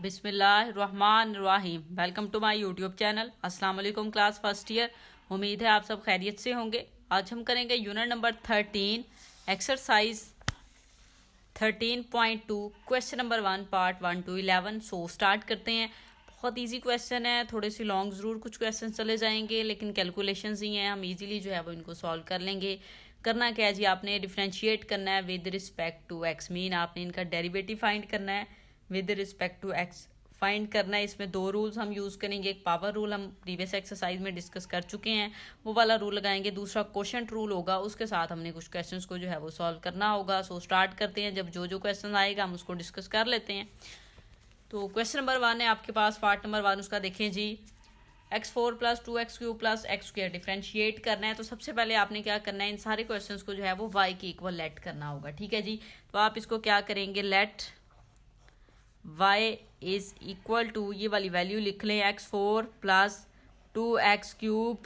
बिस्मिल्लाहिर्रहमानिर्रहीम। Welcome to my YouTube channel. अस्सलाम वालेकुम क्लास फर्स्ट ईयर। उम्मीद है आप सब खैरियत से होंगे। आज हम करेंगे unit number 13 exercise 13.2 question number 1 part 1 to 11। So start करते हैं। बहुत इजी क्वेश्चन है, थोड़े से लॉन्ग ज़रूर कुछ क्वेश्चन चले जाएंगे, लेकिन कैलकुलेशंस ही हैं, हम इजीली जो है वो इनको सॉल्व कर लेंगे। करना क्या है जी, आपने डिफरेंशिएट करना है with respect to X, mean आपने इनका डेरिवेटिव फाइंड करना है with respect to X find करना है। इसमें दो रूल्स हम यूज़ करेंगे। एक पावर रूल हम प्रीवियस एक्सरसाइज में डिस्कस कर चुके हैं, वो वाला रूल लगाएंगे। दूसरा क्वोशंट रूल होगा, उसके साथ हमने कुछ क्वेश्चंस को जो है वो सॉल्व करना होगा। सो स्टार्ट करते हैं। जब जो जो क्वेश्चन आएगा हम उसको डिस्कस कर लेते हैं। तो क्वेश्चन नंबर 1 है आपके पास, पार्ट नंबर 1, उसका देखें जी। x4 + 2x³ + x² डिफ्रेंशिएट करना है। तो सबसे पहले आपने क्या करना है, इन सारे क्वेश्चंस को जो है वो y के इक्वल लेट करना होगा। ठीक है जी। तो आप इसको क्या करेंगे, let y is equal to, ये वाली वैल्यू लिख लें, x4 + 2x³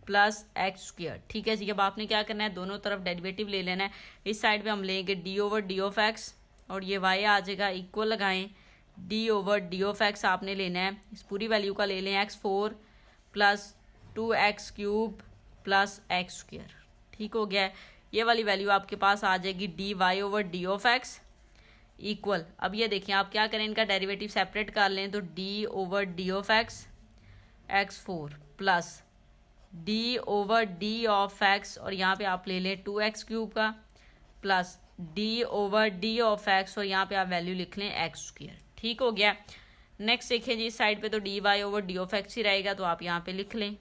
+ x²। ठीक है जी। अब आपने क्या करना है, दोनों तरफ डेरिवेटिव ले लेना है। इस साइड पे हम लेंगे d/d(x) और ये y आ जाएगा, इक्वल लगाएं d/d(x) आपने लेना है। इस पूरी वैल्यू का ले लें, x4 + 2x³ + x²। ठीक हो गया है। ये वाली वैल्यू आपके पास आ जाएगी dy/d(x) इक्वल। अब ये देखिए आप क्या करें, इनका डेरिवेटिव सेपरेट कर लें। तो d/d(x) x4 + d/d(x) और यहाँ पे आप ले लें 2x³ का प्लस d/d(x) और यहाँ पे आप वैल्यू लिख लें x²। ठीक हो गया। नेक्स्ट देखिए जी, इस साइड पे तो dy/d(x) ही रहेगा, तो आप यहाँ पे लिख लें।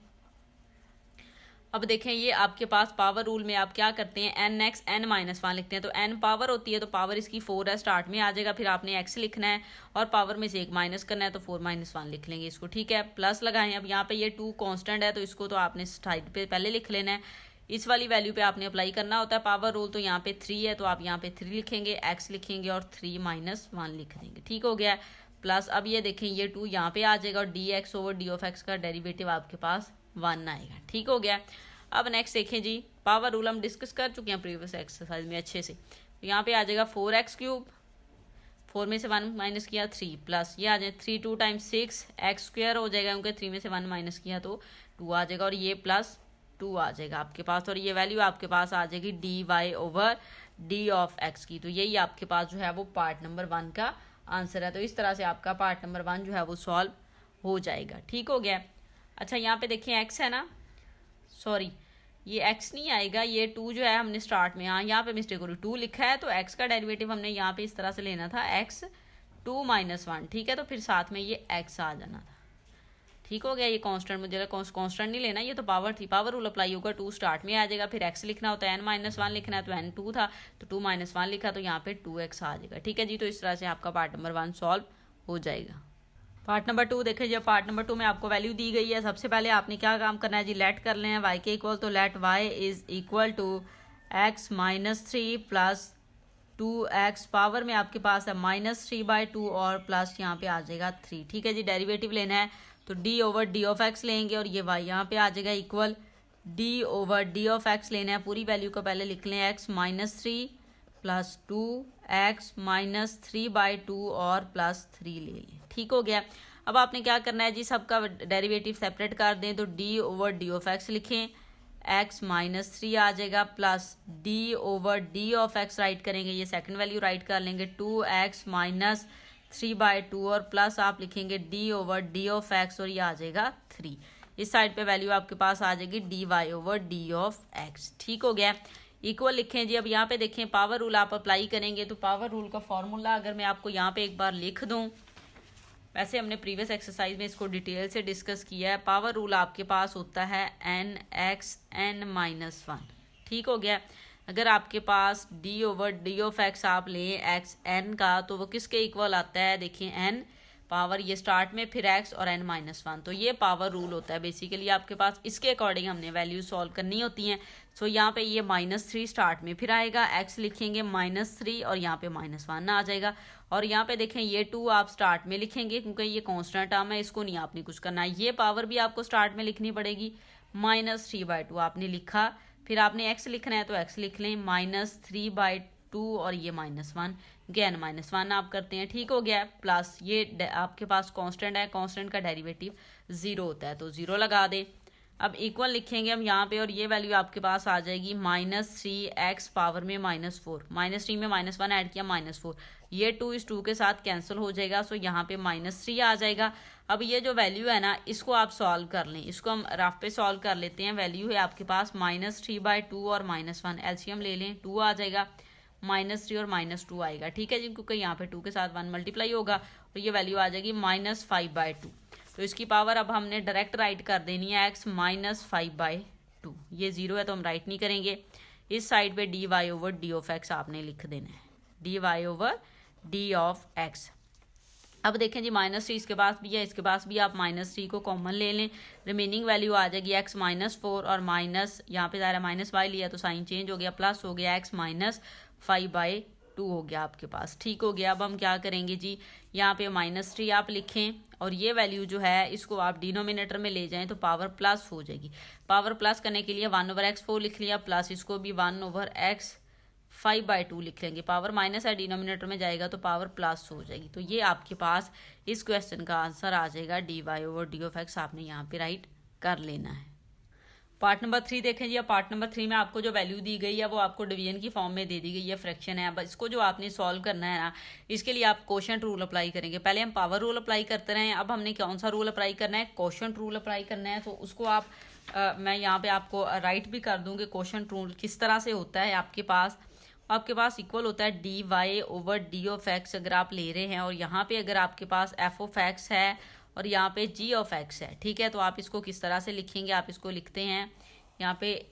अब देखें, ये आपके पास पावर रूल में आप क्या करते हैं, nx n-1 लिखते हैं। तो n पावर होती है, तो पावर इसकी 4 है, स्टार्ट में आ जाएगा। फिर आपने x लिखना है और पावर में से एक माइनस करना है, तो 4 - 1 लिख लेंगे इसको। ठीक है, प्लस लगाएं। अब यहाँ पे ये 2 कांस्टेंट है, तो इसको तो आपने साइड पे पहले लिख लेना है। इस वाली वैल्यू पे आपने अप्लाई करना होता है पावर रूल। तो यहाँ पे 3 है, तो आप यहाँ पे 3 लिखेंगे, x लिखेंगे और 3 - 1 लिख देंगे। ठीक हो गया। प्लस अब ये देखें, ये 2 यहाँ पे आ जाएगा और dx/d(x) का डेरिवेटिव आपके पास 1 आएगा। ठीक हो गया। अब नेक्स्ट देखें जी, पावर रूल हम डिस्कस कर चुके हैं प्रीवियस एक्सरसाइज में अच्छे से। तो यहाँ पे आ जाएगा 4x³, 4 में से 1 माइनस किया 3, प्लस ये आ जाए 3 2 × 6 x² हो जाएगा, क्योंकि 3 में से 1 माइनस किया तो 2 आ जाएगा, और ये प्लस 2 आ जाएगा आपके पास। और ये वैल्यू आपके पास आ जाएगी dy/d(x) की। तो यही आपके पास जो है वो पार्ट नंबर 1 का आंसर है। तो इस तरह से आपका पार्ट नंबर 1 जो है वो सॉल्व हो जाएगा। ठीक हो गया। अच्छा, यहाँ पे देखिए x है ना, सॉरी ये x नहीं आएगा, ये 2 जो है हमने स्टार्ट में, हाँ यहाँ पे मिस्टेक हो रही, 2 लिखा है, तो x का डेरिवेटिव हमने यहाँ पे इस तरह से लेना था, x 2 - 1। ठीक है, तो फिर साथ में ये x आ जाना था। ठीक हो गया। ये कांस्टेंट, मुझे कांस्टेंट नहीं लेना, ये तो पावर थी, पावर रूल अप्लाई होगा। 2 स्टार्ट में आ जाएगा, फिर x लिखना होता है, n-1 लिखना है, तो n 2 था, तो 2 - 1 लिखा, तो यहाँ पे 2x आ जाएगा। ठीक है जी। तो इस तरह से आपका पार्ट नंबर 1 सॉल्व हो जाएगा। पार्ट नंबर 2 देखें, जब पार्ट नंबर 2 में आपको वैल्यू दी गई है, सबसे पहले आपने क्या काम करना है जी, लेट कर लें y के इक्वल। तो let y is equal to x - 3 + 2x, power में आपके पास है -3/2 और प्लस यहाँ पे आ जाएगा 3। ठीक है जी। डेरिवेटिव लेना है, तो d/d(x) लेंगे और ये y यहाँ पे आ जाएगा इक्वल d/d(x) लेना है। पूरी वैल्यू को पहले लिख लें, x - 3 + 2x - 3/2 और प्लस 3 ले लें। ठीक हो गया। अब आपने क्या करना है जी, सबका डेरिवेटिव सेपरेट कर दें। तो d/d(x) लिखें, x - 3 आ जाएगा, प्लस d/d(x) राइट करेंगे, ये सेकंड वैल्यू राइट कर लेंगे, 2x - 3/2 और प्लस आप लिखेंगे d/d(x) और ये आ जाएगा 3। इस साइड पे वैल्यू आपके पास आ जाएगी dy/d(x). ठीक हो गया। इक्वल लिखें जी। अब यहाँ पे देखें, पावर रूल आप अप्लाई करेंगे, तो पावर रूल का फॉर्मूला अगर मैं आपको यहाँ पे एक बार लिख दूँ, वैसे हमने प्रीवियस एक्सरसाइज में इसको डिटेल से डिस्कस किया है। पावर रूल आपके पास होता है nx n-1। ठीक हो गया। अगर आपके पास d/d(x) आप लें x n का, तो वो किसके इक्वल आता है, देखिए n पावर, ये स्टार्ट में, फिर x और n-1। तो ये पावर रूल होता है बेसिकली आपके पास। इसके अकॉर्डिंग हमने वैल्यू सॉल्व करनी होती हैं। सो यहाँ पे ये -3 स्टार्ट में, फिर आएगा x लिखेंगे -3 और यहाँ पे -1 आ जाएगा। और यहाँ पे देखें, ये 2 आप स्टार्ट में लिखेंगे, क्योंकि ये कांस्टेंट टर्म है, इसको नहीं आपने कुछ करना है। ये पावर भी आपको स्टार्ट में लिखनी पड़ेगी, -3/2 आपने लिखा, फिर आपने x लिखना है, तो x लिख लें -3/2 और ये -1। n -1 आप करते हैं, ठीक हो गया। प्लस ये आपके पास कांस्टेंट है, कांस्टेंट का डेरिवेटिव 0 होता है तो 0 लगा दे। अब इक्वल लिखेंगे हम यहाँ पे और ये वैल्यू आपके पास आ जाएगी -3x पावर में -4, -3 में -1 ऐड किया -4, ये 2 इस 2 के साथ कैंसिल हो जाएगा, सो यहाँ पे -3 आ जाएगा। अब ये जो वैल्यू है ना इसको आप सॉल्व कर लें, इसको हम रफ पे सॉल्व कर लेते हैं। वैल्यू है आपके पास -3/2 और -1, एलसीएम ले लें, 2 आ जाएगा, -3 और -2 आएगा, ठीक है जी, क्योंकि यहाँ पे 2 के साथ 1 मल्टीप्लाई होगा और ये वैल्यू आ जाएगी -5/2। तो इसकी पावर अब हमने डायरेक्ट राइट कर देनी है x -5/2, ये 0 है तो हम राइट नहीं करेंगे। इस साइड पे dy/d ऑफ x आपने लिख देना है, dy/d ऑफ x। अब देखें जी -3 इसके पास भी है, इसके पास भी आप -3 को कॉमन ले लें, रिमेनिंग वैल्यू आ जाएगी x -4 और माइनस यहाँ पे ज़रा -y लिया तो साइन चेंज हो गया, प्लस हो गया x -5/2 हो गया आपके पास, ठीक हो गया। अब हम क्या करेंगे जी, यहाँ पे -3 आप लिखें और ये वैल्यू जो है इसको आप डिनोमिनेटर में ले जाएं तो पावर प्लस हो जाएगी। पावर प्लस करने के लिए 1/x4 लिख लिया, प्लस इसको भी 1/x5/2 लिख लेंगे। पावर माइनस है, डिनोमिनेटर में जाएगा तो पावर प्लस हो जाएगी। तो ये आपके पास इस क्वेश्चन का आंसर आ जाएगा dy/d ऑफ x, आपने यहाँ पे राइट कर लेना है। पार्ट नंबर 3 देखें जी। अब पार्ट नंबर 3 में आपको जो वैल्यू दी गई है वो आपको डिवीजन की फॉर्म में दे दी गई है, फ्रैक्शन है। अब इसको जो आपने सॉल्व करना है ना, इसके लिए आप कोशेंट रूल अप्लाई करेंगे। पहले हम पावर रूल अप्लाई करते रहे हैं, अब हमने कौन सा रूल अप्लाई करना है, कोशेंट रूल अप्लाई करना है। तो उसको आप मैं यहाँ पे आपको राइट भी कर दूंगी। कोशेंट रूल किस तरह से होता है, आपके पास इक्वल होता है dy/d ऑफ x अगर आप ले रहे हैं, और यहाँ पे अगर आपके पास f ऑफ x है और यहाँ पे g ऑफ x है, ठीक है। तो आप इसको किस तरह से लिखेंगे, आप इसको लिखते हैं, यहाँ पे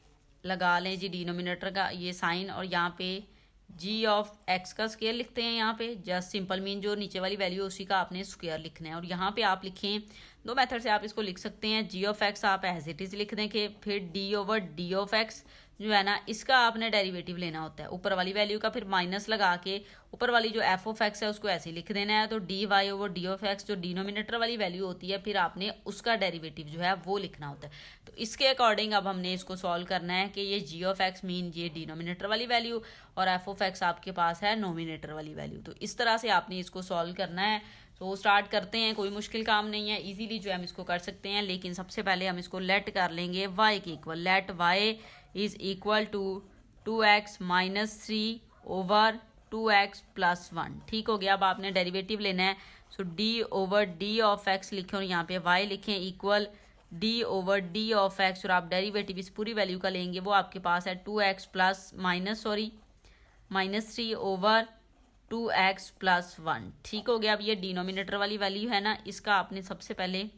लगा लें जी डिनोमिनेटर का ये साइन, और यहाँ पे g ऑफ x का स्क्वायर लिखते हैं। यहाँ पे जस्ट सिंपल मीन जो नीचे वाली वैल्यू उसी का आपने स्क्वायर लिखना है। और यहाँ पे आप लिखें, दो मेथड से आप इसको लिख सकते हैं। g ऑफ x आप एज इट इज लिख दें कि फिर d/d ऑफ x जो है ना इसका आपने डेरिवेटिव लेना होता है, ऊपर वाली वैल्यू का फिर माइनस लगा के ऊपर वाली जो f ऑफ x है उसको ऐसे लिख देना है। तो dy/d ऑफ x जो डिनोमिनेटर वाली वैल्यू होती है, फिर आपने उसका डेरिवेटिव जो है वो लिखना होता है। तो इसके अकॉर्डिंग अब हमने इसको सॉल्व करना है कि ये g ऑफ x मीन ये डिनोमिनेटर वाली वैल्यू और f ऑफ x आपके पास है नोमिनेटर वाली वैल्यू। तो इस तरह से आपने इसको सॉल्व करना है। तो स्टार्ट करते हैं, कोई मुश्किल काम नहीं है, इजीली जो है हम इसको कर सकते हैं। लेकिन सबसे पहले हम इसको लेट कर लेंगे y के इक्वल, let y is equal to 2x -3 over 2x + 1, ठीक हो गया। अब आपने डेरिवेटिव लेना है, सो d/d ऑफ x लिखें और यहाँ पे y लिखें इक्वल d/d ऑफ x, और आप डेरिवेटिव इस पूरी वैल्यू का लेंगे, वो आपके पास है 2x -3 ओवर 2x + 1, ठीक हो गया। अब ये डिनोमिनेटर वाली वैल्यू है ना, इसका आपने सबसे पहले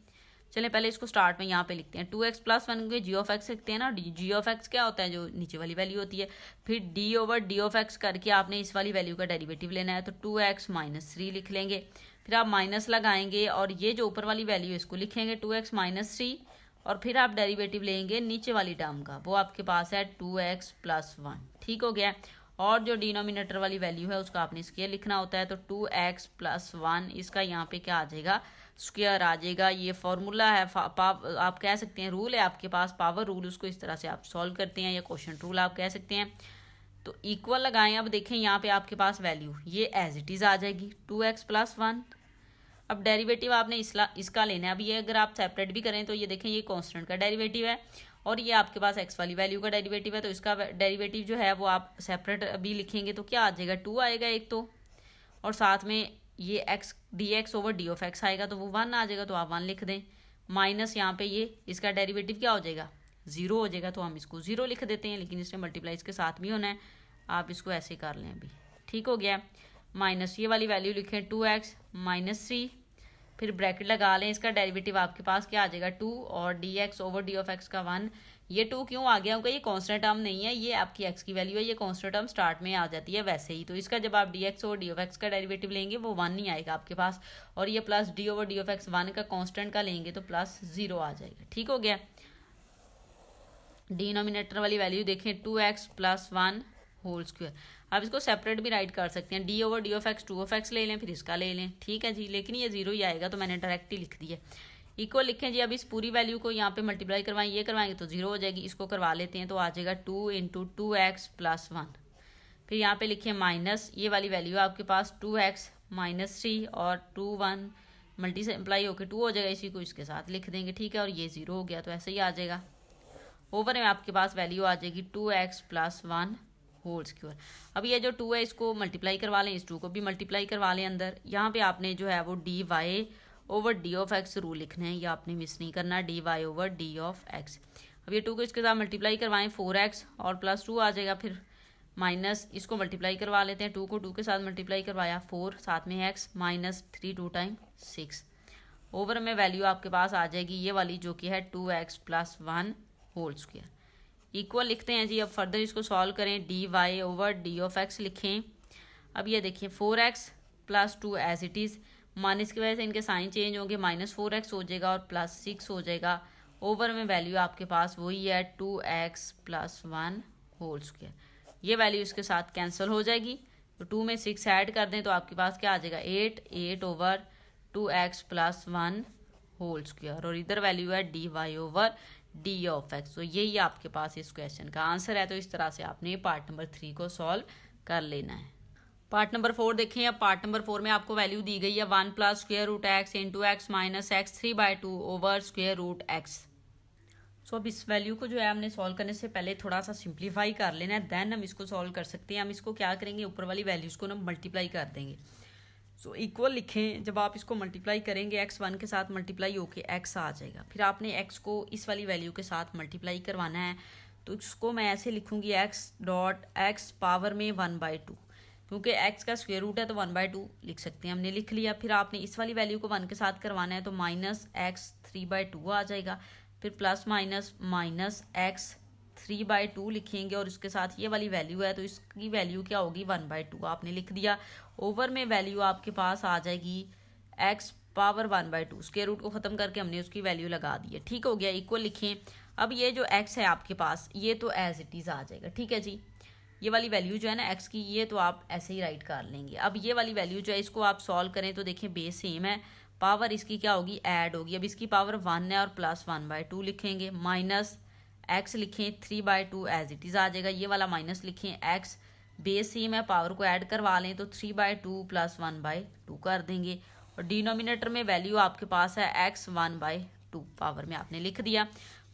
पहले इसको स्टार्ट में यहाँ पे लिखते हैं 2x + 1 के g ऑफ x लिखते हैं ना। g ऑफ x क्या होता है, जो नीचे वाली वैल्यू होती है। फिर d/d ऑफ x करके आपने इस वाली वैल्यू का डेरिवेटिव लेना है, तो 2x -3 लिख लेंगे। फिर आप माइनस लगाएंगे और ये जो ऊपर वाली वैल्यू है इसको लिखेंगे 2x -3, और फिर आप डेरिवेटिव लेंगे नीचे वाली टर्म का, वो आपके पास है 2x + 1, ठीक हो गया। और जो डिनोमिनेटर वाली वैल्यू है उसका आपने स्क्वायर लिखना होता है, तो 2x + 1 इसका यहाँ पे क्या आ जाएगा, स्क्वायर आ जाएगा। ये फॉर्मूला है, आप कह सकते हैं रूल है आपके पास, पावर रूल, उसको इस तरह से आप सॉल्व करते हैं, या क्वोशंट रूल आप कह सकते हैं। तो इक्वल लगाएं। अब देखें यहाँ पे आपके पास वैल्यू ये एज इट इज़ आ जाएगी 2x + 1। अब डेरिवेटिव आपने इसका लेना है। अब ये अगर आप सेपरेट भी करें तो ये देखें ये कांस्टेंट का डेरिवेटिव है और ये आपके पास x वाली वैल्यू का डेरिवेटिव है, तो इसका डेरिवेटिव जो है वो आप सेपरेट भी लिखेंगे तो क्या आ जाएगा, 2 आएगा एक तो, और साथ में ये x dx/d ऑफ x आएगा तो वो 1 आ जाएगा, तो आप 1 लिख दें। माइनस यहाँ पे ये इसका डेरिवेटिव क्या हो जाएगा, 0 हो जाएगा, तो हम इसको 0 लिख देते हैं, लेकिन इसमें मल्टीप्लाई इसके साथ भी होना है। आप इसको ऐसे कर लें अभी, ठीक हो गया। माइनस ये वाली वैल्यू लिखें 2x -3, फिर ब्रैकेट लगा लें, इसका डेरिवेटिव आपके पास क्या आ जाएगा 2, और dx/d ऑफ x का 1। ये 2 क्यों आ गया, क्योंकि ये कांस्टेंट टर्म नहीं है, ये आपकी x की वैल्यू है, ये कांस्टेंट टर्म स्टार्ट में आ जाती है वैसे ही। तो इसका जब आप dx/d ऑफ x का डेरिवेटिव लेंगे वो 1 नहीं आएगा आपके पास, और ये प्लस d/d ऑफ x 1 का कांस्टेंट का लेंगे तो +0 आ जाएगा, ठीक हो गया। डिनोमिनेटर वाली वैल्यू देखें 2x + 1 होल स्क्वायर। आप इसको सेपरेट भी राइट कर सकते हैं, d/d of x 2 of x ले लें, फिर इसका ले लें, ठीक है जी। लेकिन ये 0 ही आएगा तो मैंने डायरेक्ट ही लिख दिया। इक्वल लिखें जी। अब इस पूरी वैल्यू को यहाँ पे मल्टीप्लाई करवाएं, ये करवाएंगे तो 0 हो जाएगी, इसको करवा लेते हैं तो आ जाएगा 2 × 2x + 1। फिर यहाँ पे लिखिए माइनस, ये वाली वैल्यू आपके पास 2x माइनस 3 और 2 1 मल्टीप्लाई होकर 2 हो जाएगा, इसी को इसके साथ लिख देंगे, ठीक है। और ये 0 हो गया तो ऐसे ही आ जाएगा। ओवर में आपके पास वैल्यू आ जाएगी 2x प्लस 1 होल स्क्वायर। अब ये जो 2 है इसको मल्टीप्लाई करवा लें, इस 2 को भी मल्टीप्लाई करवा लें अंदर। यहाँ पे आपने जो है वो D Y over D of X rule लिखना है, ये आपने मिस नहीं करना, D Y over D of X. अब ये 2 को इसके साथ मल्टीप्लाई करवाएं, 4x और प्लस 2 आ जाएगा, फिर माइनस इसको मल्टीप्लाई करवा लेते हैं, 2 को 2 के साथ मल्टीप्लाई करवाया 4, साथ में x माइनस 3 2 टाइम 6। ओवर में वैल्यू आपके पास आ जाएगी ये वाली जो कि है 2x plus 1 whole square. Equal लिखते हैं जी। अब फर्दर इसको सॉल्व करें, D Y over D of x लिखें। अब ये देखिए 4x plus 2 as it is, minus की वजह से इनके साइन चेंज होंगे, माइनस 4x हो जाएगा और प्लस 6 हो जाएगा। ओवर में वैल्यू आपके पास वही है 2x प्लस 1 होल स्क्वायर। ये वैल्यू इसके साथ कैंसिल हो जाएगी, तो 2 में 6 ऐड कर दें तो आपके पास क्या आ जाएगा 8 over 2x plus 1 whole square. और इधर वैल्यू है D Y over D of x. तो यही आपके पास इस क्वेश्चन का आंसर है। तो इस तरह से आपने पार्ट नंबर 3 को सॉल्व कर लेना है। पार्ट नंबर 4 देखें। अब पार्ट नंबर 4 में आपको वैल्यू दी गई है 1 plus square root x into x minus x 3/2 over square root x. So अब इस वैल्यू को जो है हमने सॉल्व करने से पहले थोड़ा सा सिंप्लीफाई कर लेना है, देन हम इसको सॉल्व कर सकते हैं। हम इसको क्या करेंगे, ऊपर वाली वैल्यूज़ को ना मल्टीप्लाई कर देंगे। सो इक्वल लिखें, जब आप इसको मल्टीप्लाई करेंगे x1 के साथ मल्टीप्लाई होके x आ जाएगा, फिर आपने x को इस वाली वैल्यू के साथ मल्टीप्लाई करवाना है। तो इसको मैं ऐसे लिखूंगी x डॉट x पावर में 1/2, क्योंकि x का स्क्वायर रूट है तो 1/2 लिख सकते हैं, हमने लिख लिया। फिर आपने इस वाली वैल्यू को 1 के साथ करवाना है तो माइनस x 3/2 आ जाएगा, फिर प्लस माइनस माइनस x 3/2 लिखेंगे और इसके साथ ये वाली वैल्यू है तो इसकी वैल्यू क्या होगी 1/2 आपने लिख दिया। ओवर में वैल्यू आपके पास आ जाएगी x पावर 1/2, स्क्वायर रूट को ख़त्म करके हमने उसकी वैल्यू लगा दी है, ठीक हो गया। इक्वल लिखें। अब ये जो x है आपके पास ये तो एज इट इज़ आ जाएगा, ठीक है जी। ये वाली वैल्यू जो है ना x की, ये तो आप ऐसे ही राइट कर लेंगे। अब ये वाली वैल्यू जो है इसको आप सॉल्व करें तो देखिए बेस सेम है, पावर इसकी क्या होगी ऐड होगी। अब इसकी पावर 1 है और प्लस 1/2 लिखेंगे, माइनस x लिखें 3/2 एज इट इज़ आ जाएगा। ये वाला माइनस लिखें, x बेस सेम है, पावर को ऐड करवा लें तो 3/2 प्लस 1/2 कर देंगे। और डिनोमिनेटर में वैल्यू आपके पास है x 1/2, पावर में आपने लिख दिया।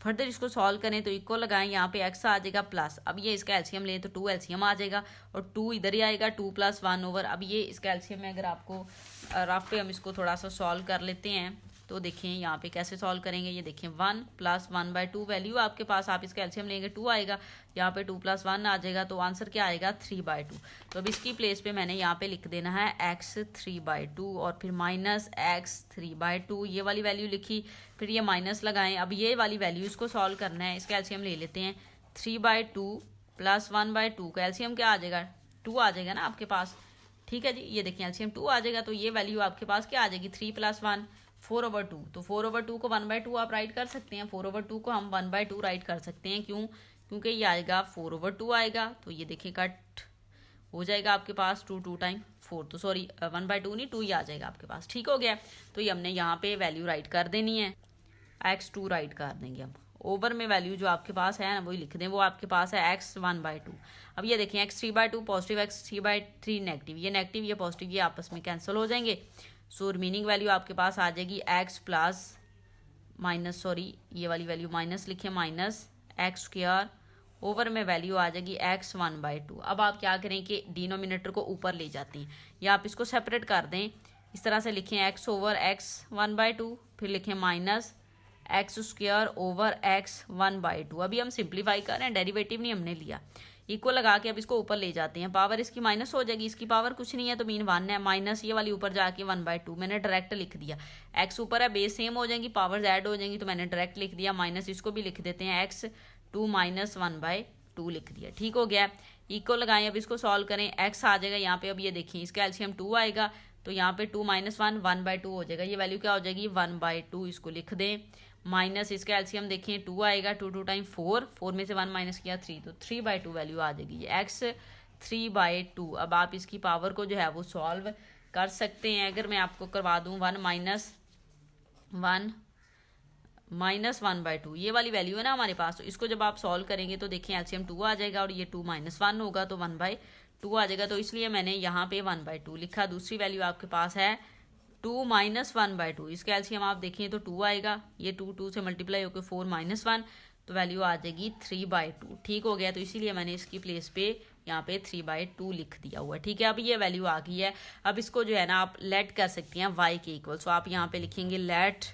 फर्दर इसको सॉल्व करें तो इक्वल लगाएं, यहाँ पे x आ जाएगा प्लस, अब ये इसका एलसीएम लें तो 2 एलसीएम आ जाएगा और 2 इधर ही आएगा, 2 + 1 ओवर। अब ये इसका एलसीएम में अगर आपको रफ पे हम इसको थोड़ा सा सॉल्व कर लेते हैं तो देखिए यहाँ पे कैसे सॉल्व करेंगे। ये देखिए 1 + 1/2 वैल्यू आपके पास, आप इसका एलसीएम लेंगे 2 आएगा, यहाँ पे 2 + 1 आ जाएगा तो आंसर क्या आएगा 3/2। तो अब इसकी प्लेस पे मैंने यहाँ पे लिख देना है x 3/2 और फिर माइनस x 3/2, ये वाली वैल्यू लिखी, फिर ये माइनस लगाएं। अब ये वाली वैल्यू इसको सॉल्व करना है, इसका एलसीएम ले लेते हैं 3/2 + 1/2 का एलसीएम क्या आ जाएगा 2 आ जाएगा ना आपके पास, ठीक है जी। ये देखिए एलसीएम 2 आ जाएगा तो ये वैल्यू आपके पास क्या आ जाएगी 3 + 1 4/2। तो 4/2 को 1/2 आप राइट कर सकते हैं, 4/2 को हम 1/2 राइट कर सकते हैं, क्यों, क्योंकि ये आएगा 4/2 आएगा तो ये देखिए कट हो जाएगा आपके पास 2 टाइम 4, तो सॉरी 1/2 नहीं 2 ही आ जाएगा आपके पास, ठीक हो गया। तो ये हमने यहाँ पे वैल्यू राइट कर देनी है, x2 राइट कर देंगे हम। ओवर में वैल्यू जो आपके पास है ना वही लिख दें, वो आपके पास है x 1/2। अब ये देखें x 3/2 पॉजिटिव, x 3/3 नेगेटिव, ये नेगेटिव ये पॉजिटिव ये आपस में कैंसिल हो जाएंगे। सो रिमेनिंग वैल्यू आपके पास आ जाएगी x प्लस माइनस, सॉरी ये वाली वैल्यू माइनस लिखे, माइनस x²। ओवर में वैल्यू आ जाएगी x 1/2। अब आप क्या करें कि डिनोमिनेटर को ऊपर ले जाते हैं या आप इसको सेपरेट कर दें, इस तरह से लिखें x ओवर x 1/2, फिर लिखें माइनस x² ओवर x 1/2। अभी हम सिंप्लीफाई कर रहे हैं, डेरिवेटिव नहीं हमने लिया। इक्वल लगा के अब इसको ऊपर ले जाते हैं, पावर इसकी माइनस हो जाएगी, इसकी पावर कुछ नहीं है तो मीन 1 है, माइनस ये वाली ऊपर जाके 1/2 मैंने डायरेक्ट लिख दिया। x ऊपर है, बेस सेम हो जाएंगी, पावर्स ऐड हो जाएंगी तो मैंने डायरेक्ट लिख दिया, माइनस इसको भी लिख देते हैं x 2 - 1/2 लिख दिया, ठीक हो गया। इक्वल लगाएं, अब इसको सॉल्व करें, x आ जाएगा यहाँ पे, अब ये देखिए इसका एलसीएम 2 आएगा तो यहाँ पे 2 - 1 1/2 हो जाएगा, ये वैल्यू क्या हो जाएगी 1/2, इसको लिख दें। माइनस इसका एलसीएम देखिए 2 आएगा, 2 टाइम 4 में से 1 माइनस किया 3, तो 3/2 वैल्यू आ जाएगी, ये x 3/2। अब आप इसकी पावर को जो है वो सॉल्व कर सकते हैं। अगर मैं आपको करवा दूं 1 - 1/2, ये वाली वैल्यू है ना हमारे पास, तो इसको जब आप सॉल्व करेंगे तो देखिए एलसीएम 2 आ जाएगा और ये 2 - 1 होगा तो 1/2 2 आ जाएगा, तो इसलिए मैंने यहाँ पे 1/2 लिखा। दूसरी वैल्यू आपके पास है 2 माइनस 1/2, इसका एलसीएम आप देखें तो 2 आएगा, ये 2 से मल्टीप्लाई होकर 4 माइनस 1, तो वैल्यू आ जाएगी 3/2। ठीक हो गया, तो इसीलिए मैंने इसकी प्लेस पे यहाँ पे 3/2 लिख दिया हुआ है। ठीक है, अब ये वैल्यू आ गई है। अब इसको जो है ना आप लेट कर सकती हैं y के इक्वल। सो आप यहाँ पे लिखेंगे let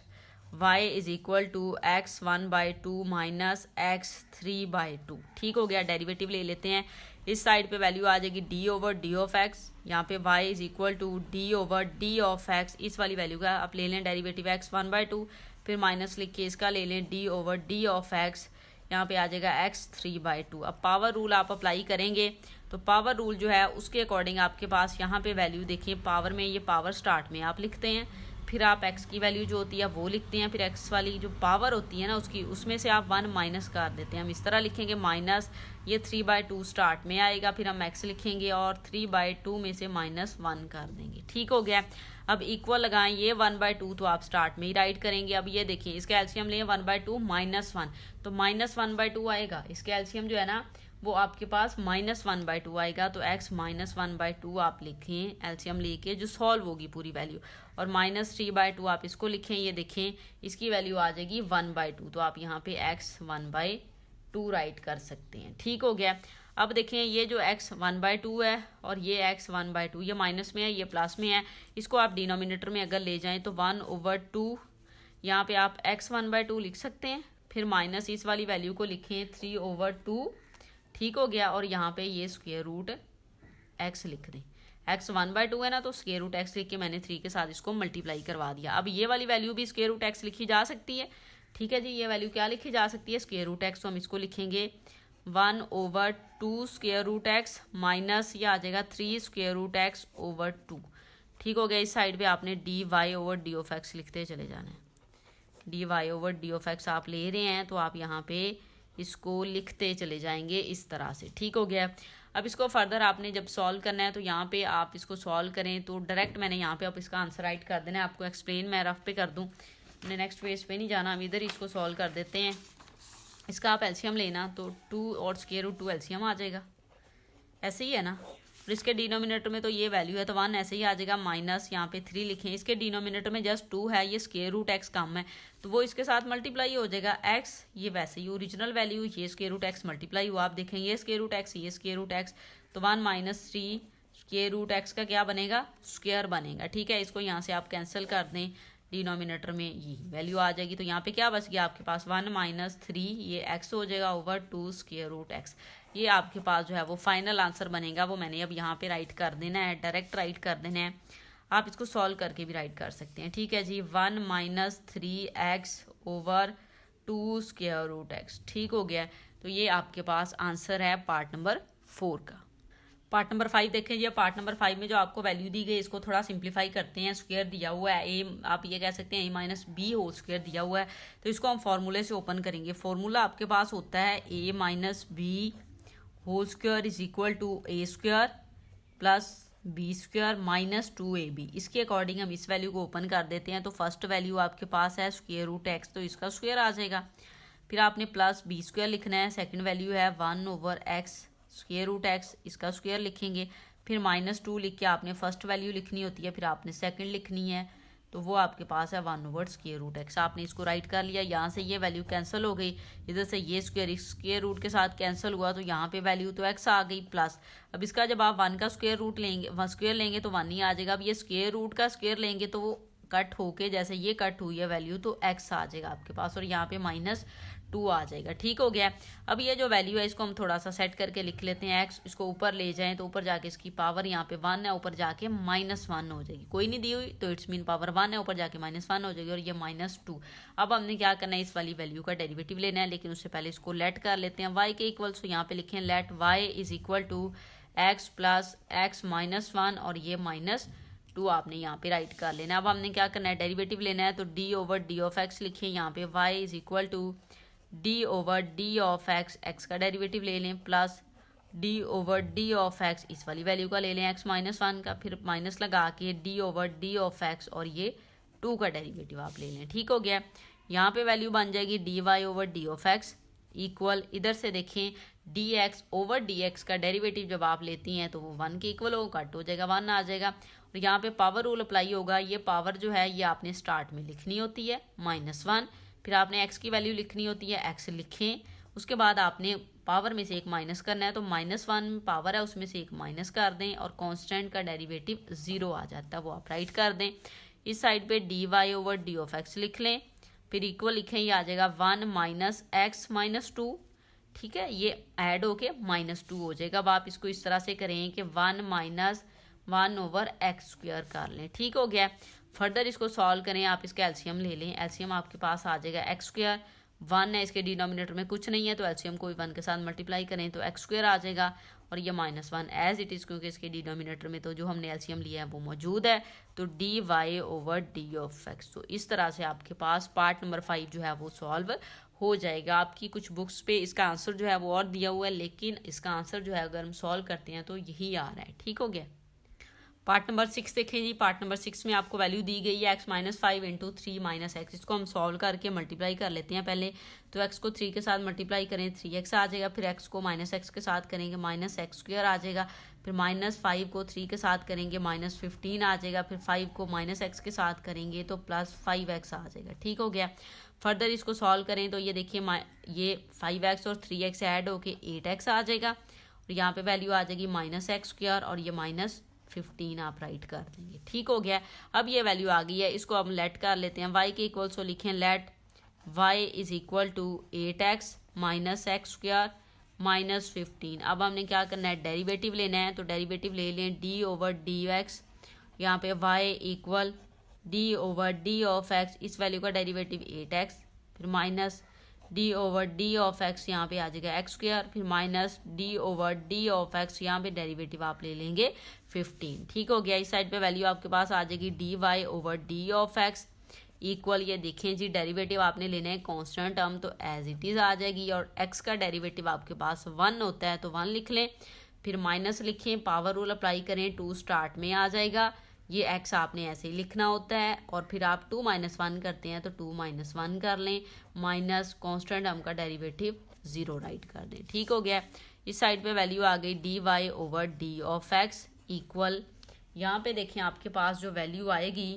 y is equal to x 1/2 minus x 3/2। ठीक हो गया, डेरिवेटिव ले लेते हैं। इस साइड पे वैल्यू आ जाएगी d over D of X, यहाँ पे y is equal to d over D of X, इस वाली वैल्यू का आप ले लें डेरिवेटिव x 1/2, फिर माइनस लिख के इसका ले लें d over D of X, यहाँ पे आ जाएगा x 3/2। अब पावर रूल आप अप्लाई करेंगे तो पावर रूल जो है उसके अकॉर्डिंग आपके पास यहाँ पे वैल्यू देखिए, पावर में ये पावर स्टार्ट में आप लिखते हैं, फिर आप x की वैल्यू जो होती है वो लिखते हैं, फिर x वाली जो पावर होती है ना उसकी, उसमें से आप 1 माइनस कर देते हैं। हम इस तरह लिखेंगे माइनस, ये 3/2 स्टार्ट में आएगा, फिर हम x लिखेंगे और 3/2 में से -1 कर देंगे। ठीक हो गया, अब इक्वल लगाएं, ये 1/2 तो आप स्टार्ट में ही राइट करेंगे। अब ये देखिए इसका एलसीएम लें 1/2 -1, तो -1/2 आएगा। इसका एलसीएम जो है ना वो आपके पास -1/2 आएगा, तो x -1/2 आप लिखें एलसीएम लेके, जो सॉल्व होगी पूरी वैल्यू, और -3/2 आप इसको लिखें। ये देखें इसकी वैल्यू आ जाएगी 1/2, तो आप यहाँ पे x 1/2 राइट कर सकते हैं। ठीक हो गया, अब देखें ये जो x 1/2 है और ये x 1/2, ये माइनस में है ये प्लस में है, इसको आप डिनोमिनेटर में अगर ले जाएं तो 1/2, यहाँ पे आप x 1/2 लिख सकते हैं, फिर माइनस इस वाली वैल्यू को लिखें 3/2। ठीक हो गया, और यहाँ पे ये स्क्वायर रूट x लिख दें। x 1/2 है ना, तो स्क्वायर रूट x लिख के मैंने 3 के साथ इसको मल्टीप्लाई करवा दिया। अब ये वाली वैल्यू भी स्क्वायर रूट x लिखी जा सकती है। ठीक है जी, ये वैल्यू क्या लिखी जा सकती है, स्क्वायर रूट x, तो हम इसको लिखेंगे 1/2 स्क्वायर रूट x माइनस ये आ जाएगा 3 स्क्वायर रूट x ओवर 2। ठीक हो गया, इस साइड पे आपने dy over D of x लिखते चले जाना है। dy over D of x आप ले रहे हैं तो आप यहाँ पे इसको लिखते चले जाएंगे इस तरह से। ठीक हो गया, अब इसको फर्दर आपने जब सॉल्व करना है तो यहाँ पे आप इसको सॉल्व करें तो डायरेक्ट मैंने यहाँ पे आप इसका आंसर राइट कर देना है। आपको एक्सप्लेन मैं रफ पे कर दूँ, मैंने नेक्स्ट पेज पे नहीं जाना, हम इधर इसको सॉल्व कर देते हैं। इसका आप एलसीएम लेना तो 2 और स्क्वायर रूट 2 एलसीएम आ जाएगा, ऐसे ही है ना। और इसके डिनोमिनेटर में तो ये वैल्यू है तो 1 ऐसे ही आ जाएगा, माइनस यहाँ पे 3 लिखें। इसके डिनोमिनेटर में जस्ट 2 है, ये स्क्वायर रूट x कम है तो वो इसके साथ मल्टीप्लाई हो जाएगा। x ये वैसे ही ओरिजिनल वैल्यू, ये स्क्वायर रूट x मल्टीप्लाई हुआ, आप देखें ये स्क्वायर रूट x ये स्क्वायर रूट x, तो 1 - 3 स्क्वायर रूट x का क्या बनेगा, स्क्वायर बनेगा। ठीक है, इसको यहाँ से आप कैंसिल कर दें, डिनोमिनेटर में ये वैल्यू आ जाएगी, तो यहाँ पे क्या बच गया आपके पास 1 - 3 ये x हो जाएगा ओवर 2 स्क्वायर रूट x। ये आपके पास जो है वो फाइनल आंसर बनेगा, वो मैंने अब यहाँ पे राइट कर देना है, डायरेक्ट राइट कर देना है। आप इसको सॉल्व करके भी राइट कर सकते हैं। ठीक है जी, 1 - 3x over 2 square root x। ठीक हो गया, तो ये आपके पास आंसर है पार्ट नंबर 4 का। पार्ट नंबर 5 देखें जी, पार्ट नंबर 5 में जो आपको वैल्यू दी गई इसको थोड़ा सिंप्लीफाई करते हैं। स्क्वायर दिया हुआ है a, आप ये कह सकते हैं a - b होल स्क्वायर दिया हुआ है, तो इसको हम फॉर्मूले से ओपन करेंगे। फॉर्मूला आपके पास होता है a - b whole square is equal to a square plus b square minus 2ab। इसके अकॉर्डिंग हम इस वैल्यू को ओपन कर देते हैं, तो फर्स्ट वैल्यू आपके पास है स्क्वायर रूट x, तो इसका स्क्वायर आ जाएगा। फिर आपने प्लस b स्क्वायर लिखना है, सेकंड वैल्यू है 1 over x square root x, इसका स्क्वायर लिखेंगे। फिर -2 लिख के आपने फर्स्ट वैल्यू लिखनी होती है, फिर आपने सेकंड लिखनी है, तो वो आपके पास है 1 ओवर स्क्वायर रूट x। आपने इसको राइट कर लिया, यहाँ से ये वैल्यू कैंसिल हो गई, इधर से ये स्क्वायर रूट के साथ कैंसिल हुआ, तो यहाँ पे वैल्यू तो x आ गई प्लस। अब इसका जब आप 1 का स्क्वायर रूट लेंगे, स्क्वायर लेंगे तो 1 ही आ जाएगा। अब ये स्क्वायर रूट का स्क्वायर लेंगे तो वो कट होके जैसे ये कट हुई है वैल्यू, तो x आ जाएगा आपके पास, और यहाँ पे -2 आ जाएगा। ठीक हो गया, अब ये जो वैल्यू है इसको हम थोड़ा सा सेट करके लिख लेते हैं। x इसको ऊपर ले जाएं तो ऊपर जाके इसकी पावर यहाँ पे 1 है, ऊपर जाके -1 हो जाएगी, कोई नहीं दी हुई तो इट्स मीन पावर 1 है, ऊपर जाके -1 हो जाएगी, और ये -2। अब हमने क्या करना है, इस वाली वैल्यू का डेरिवेटिव लेना है, लेकिन उससे पहले इसको लेट कर लेते हैं। y के इक्वल तो यहाँ पे लिखें let y is equal to x plus x -1, और ये -2 आपने यहाँ पे राइट कर लेना है। अब हमने क्या करना है, डेरिवेटिव लेना है, तो d over D of X लिखिए, यहाँ पे y is equal to d over D of X, x का डेरिवेटिव ले लें, plus d over D of X, इस वाली वैल्यू का ले लें x -1 का, फिर माइनस लगा के d over D of x, और ये 2 का डेरिवेटिव आप ले लें। ठीक हो गया, यहाँ पे वैल्यू बन जाएगी dy over D of x equal इधर से देखें D x over D x का डेरिवेटिव जब आप लेती हैं तो वो 1 के इक्वल होगा, कट हो जाएगा, 1 आ जाएगा। और यहाँ पे पावर रूल अप्लाई होगा। ये पावर जो है ये आपने स्टार्ट में लिखनी होती है -1, फिर आपने एक्स की वैल्यू लिखनी होती है, एक्स लिखें, उसके बाद आपने पावर में से एक माइनस करना है, तो -1 पावर है उसमें से एक माइनस कर दें और कांस्टेंट का डेरिवेटिव 0 आ जाता है, वो आप राइट कर दें। इस साइड पे d Y over D of x लिख लें, फिर इक्वल लिखें, ये आ जाएगा 1 माइनस एक्स माइनस 2, ठीक है, ये ऐड होके -2 हो जाएगा। अब आप इसको इस तरह से करें कि 1 माइनस 1 ओवर एक्स स्क्वायर कर लें, ठीक हो गया। फर्दर इसको सॉल्व करें, आप इसका एलसीएम ले लें, एलसीएम आपके पास आ जाएगा एक्स स्क्वायर, 1 है, इसके डिनोमिनेटर में कुछ नहीं है तो एलसीएम को 1 के साथ मल्टीप्लाई करें तो एक्स स्क्वायर आ जाएगा, और ये -1 एज इट इज़, क्योंकि इसके डिनोमिनेटर में तो जो हमने एलसीएम लिया है वो मौजूद है, तो d Y over D of x. तो इस तरह से आपके पास पार्ट नंबर 5 जो है वो सॉल्व हो जाएगा। आपकी कुछ बुक्स पे इसका आंसर जो है वो और दिया हुआ है, लेकिन इसका आंसर जो है अगर हम सॉल्व करते हैं तो यही आ रहा है, ठीक हो गया। पार्ट नंबर 6 देखें जी। पार्ट नंबर 6 में आपको वैल्यू दी गई है x-5 इंटू 3 माइनस एक्स। इसको हम सॉल्व करके मल्टीप्लाई कर लेते हैं पहले। तो x को 3 के साथ मल्टीप्लाई करें 3x आ जाएगा, फिर x को -x के साथ करेंगे -x² आ जाएगा, फिर -5 को 3 के साथ करेंगे -15 आ जाएगा, फिर 5 को -x के साथ करेंगे तो +5x आ जाएगा, ठीक हो गया। फर्दर इसको सॉल्व करें तो ये देखिए ये 5x और 3x ऐड होके 8x आ जाएगा, और यहाँ पे वैल्यू आ जाएगी -x² और ये -15 आप राइट कर देंगे, ठीक हो गया। अब ये वैल्यू आ गई है, इसको हम लेट कर लेते हैं, y के इक्वल सो लिखें let y is equal to 8x minus x² -15। अब हमने क्या करना है, डेरिवेटिव लेना है, तो डेरिवेटिव ले लें d ओवर डी एक्स, यहाँ पे y equal d over d of x, इस वैल्यू का डेरिवेटिव 8x, फिर minus d over d of x, यहाँ पे आ जाएगा x², फिर minus d over d of x, यहाँ पे डेरिवेटिव आप ले लेंगे 15, ठीक हो गया। इस साइड पे वैल्यू आपके पास आ जाएगी dy over d of x equal, ये देखें जी डेरिवेटिव आपने लेना है कांस्टेंट टर्म, तो एज इट इज़ आ जाएगी, और x का डेरिवेटिव आपके पास 1 होता है तो 1 लिख लें, फिर माइनस लिखें, पावर रूल अप्लाई करें, 2 स्टार्ट में आ जाएगा, ये x आपने ऐसे ही लिखना होता है, और फिर आप 2 - 1 करते हैं तो 2 - 1 कर लें, माइनस कांस्टेंट टर्म का डेरिवेटिव 0 राइट कर दें, ठीक हो गया। इस साइड पे वैल्यू आ गई dy over d of x equal, यहाँ पे देखें आपके पास जो वैल्यू आएगी,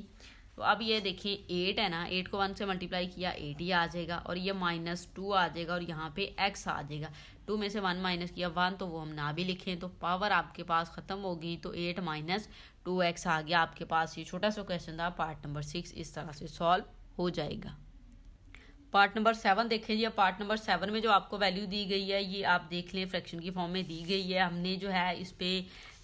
तो अब ये देखें 8 है ना, 8 को 1 से मल्टीप्लाई किया 8 ही आ जाएगा, और ये -2 आ जाएगा, और यहाँ पे x आ जाएगा, 2 में से 1 माइनस किया 1, तो वो हम ना भी लिखें, तो पावर आपके पास ख़त्म हो गई, तो 8 - 2x आ गया आपके पास। ये छोटा सा क्वेश्चन था पार्ट नंबर 6, इस तरह से सॉल्व हो जाएगा। पार्ट नंबर 7 देखें जी। पार्ट नंबर 7 में जो आपको वैल्यू दी गई है ये आप देख लें, फ्रैक्शन की फॉर्म में दी गई है। हमने जो है इस पे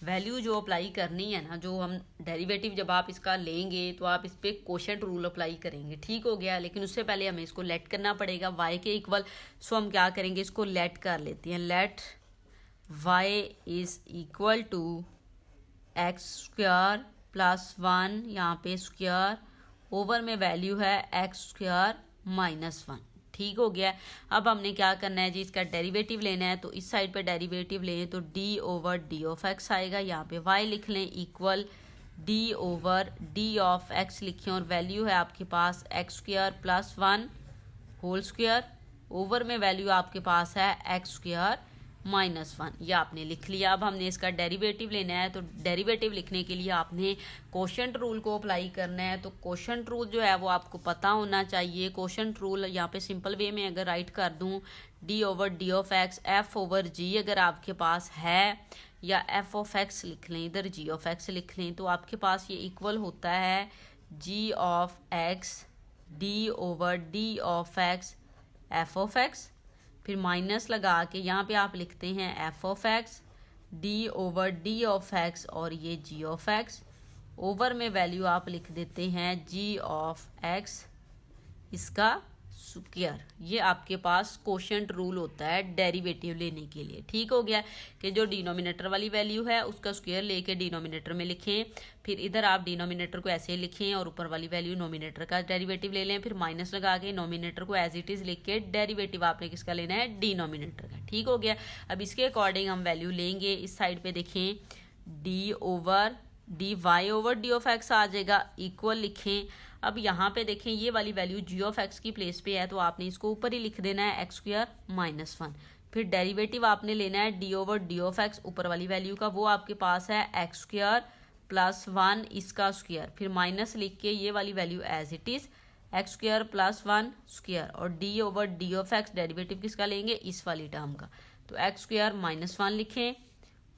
वैल्यू जो अप्लाई करनी है ना, जो हम डेरिवेटिव जब आप इसका लेंगे तो आप इस पे कोशेंट रूल अप्लाई करेंगे, ठीक हो गया। लेकिन उससे पहले हमें इसको लेट करना पड़ेगा y के इक्वल, सो हम क्या करेंगे, इसको लेट कर लेते हैं, let y is equal to x² + 1, यहाँ पे स्क्वायर ओवर में वैल्यू है x² -1, ठीक हो गया। अब हमने क्या करना है जी, इसका डेरिवेटिव लेना है, तो इस साइड पे डेरिवेटिव लें तो d over d of x आएगा, यहाँ पे y लिख लें equal d over d of x लिखें, और वैल्यू है आपके पास x² + 1 होल स्क्वायर, ओवर में वैल्यू आपके पास है x² -1, ये आपने लिख लिया। अब हमने इसका डेरिवेटिव लेना है, तो डेरिवेटिव लिखने के लिए आपने कोशेंट रूल को अप्लाई करना है। तो कोशेंट रूल जो है वो आपको पता होना चाहिए। कोशेंट रूल यहाँ पे सिंपल वे में अगर राइट कर दूँ, d over d of x f over g अगर आपके पास है, या f ऑफ x लिख लें, इधर g ऑफ x लिख लें, तो आपके पास ये इक्वल होता है g of x d over d of x f of x, फिर माइनस लगा के यहाँ पे आप लिखते हैं f of x d over d of x, और ये g ऑफ x, ओवर में वैल्यू आप लिख देते हैं g ऑफ x इसका स्क्वायर। ये आपके पास कोशेंट रूल होता है डेरिवेटिव लेने के लिए, ठीक हो गया, कि जो डिनोमिनेटर वाली वैल्यू है उसका स्क्वायर लेके डिनोमिनेटर में लिखें, फिर इधर आप डिनोमिनेटर को ऐसे लिखें और ऊपर वाली वैल्यू नोमिनेटर का डेरिवेटिव ले लें, फिर माइनस लगा के नोमिनेटर को एज इट इज़ लिख के डेरिवेटिव आपने किसका लेना है, डिनोमिनेटर का, ठीक हो गया। अब इसके अकॉर्डिंग हम वैल्यू लेंगे। इस साइड पे देखें d Y over D of x आ जाएगा, इक्वल लिखें। अब यहाँ पे देखें ये वाली वैल्यू जी ऑफ एक्स की प्लेस पे है तो आपने इसको ऊपर ही लिख देना है एक्स स्क्वायर माइनस 1। फिर डेरिवेटिव आपने लेना है d over D of x ऊपर वाली वैल्यू का, वो आपके पास है एक्स स्क्वायर प्लस 1 इसका स्क्वायर, फिर माइनस लिख के ये वाली value as it is x square plus 1 square, और d over D of x derivative किसका लेंगे, इस वाली टर्म का, तो एक्स स्क्वायर माइनस 1 लिखें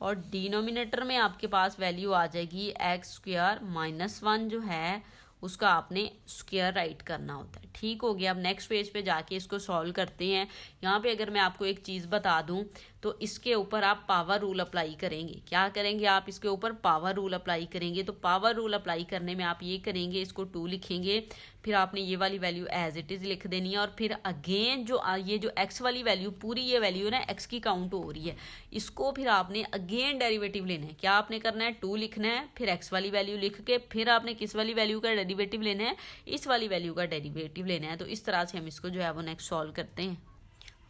और डिनोमिनेटर में आपके पास वैल्यू आ जाएगी एक्स स्क्वायर माइनस 1 जो है उसका आपने स्क्वायर राइट करना होता है। ठीक हो गया। अब नेक्स्ट पेज पे जाके इसको सॉल्व करते हैं। यहाँ पे अगर मैं आपको एक चीज़ बता दूं तो इसके ऊपर आप पावर रूल अप्लाई करेंगे। क्या करेंगे आप, इसके ऊपर पावर रूल अप्लाई करेंगे। तो पावर रूल अप्लाई करने में आप ये करेंगे, इसको 2 लिखेंगे, फिर आपने ये वाली वैल्यू एज इट इज़ लिख देनी है, और फिर अगेन जो ये जो एक्स वाली वैल्यू पूरी ये वैल्यू ना एक्स की काउंट हो रही है, इसको फिर आपने अगेन डेरिवेटिव लेना है। क्या आपने करना है, 2 लिखना है, फिर एक्स वाली वैल्यू लिख के फिर आपने किस वाली वैल्यू का डेरिवेटिव लेना है, इस वाली वैल्यू का डेरिवेटिव लेना है। तो इस तरह से हम इसको जो है वो नेक्स्ट सॉल्व करते हैं।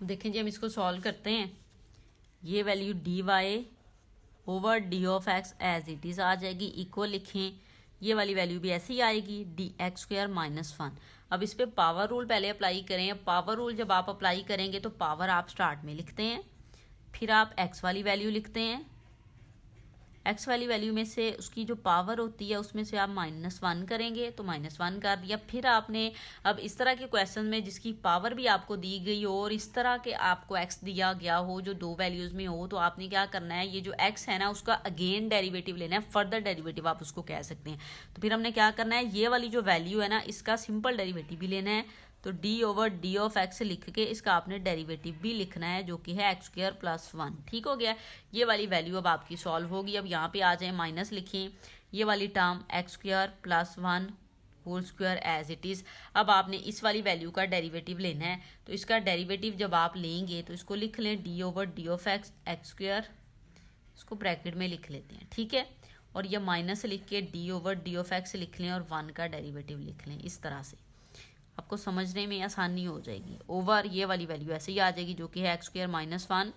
देखें जी, हम इसको सॉल्व करते हैं। ये value d Y over D of x as it is आ जाएगी, इक्वल लिखें, ये वाली वैल्यू भी ऐसे ही आएगी डी एक्स स्क्वायर माइनस 1। अब इस पर पावर रूल पहले अप्लाई करें। पावर रूल जब आप अप्लाई करेंगे तो पावर आप स्टार्ट में लिखते हैं, फिर आप एक्स वाली वैल्यू लिखते हैं, एक्स वाली वैल्यू में से उसकी जो पावर होती है उसमें से आप -1 करेंगे, तो -1 कर दिया। फिर आपने अब इस तरह के क्वेश्चन में जिसकी पावर भी आपको दी गई हो और इस तरह के आपको एक्स दिया गया हो जो 2 वैल्यूज़ में हो, तो आपने क्या करना है, ये जो एक्स है ना उसका अगेन डेरिवेटिव लेना है, फर्दर डेरिवेटिव आप उसको कह सकते हैं। तो फिर हमने क्या करना है, ये वाली जो वैल्यू है ना इसका सिंपल डेरिवेटिव भी लेना है। तो d over D of x लिख के इसका आपने डेरिवेटिव भी लिखना है जो कि है एक्स स्क्वायर प्लस 1। ठीक हो गया। ये वाली वैल्यू अब आपकी सॉल्व होगी। अब यहाँ पे आ जाए, माइनस लिखें, ये वाली term x square plus 1 whole square as it is. अब आपने इस वाली वैल्यू का डेरिवेटिव लेना है, तो इसका डेरिवेटिव जब आप लेंगे तो इसको लिख लें D over D of x x square, इसको ब्रैकेट में लिख लेते हैं। ठीक है, और ये माइनस लिख के D over D of x लिख लें और 1 का डेरिवेटिव लिख लें। इस तरह से आपको समझने में आसानी हो जाएगी। ओवर ये वाली वैल्यू ऐसे ही आ जाएगी जो कि है x square minus 1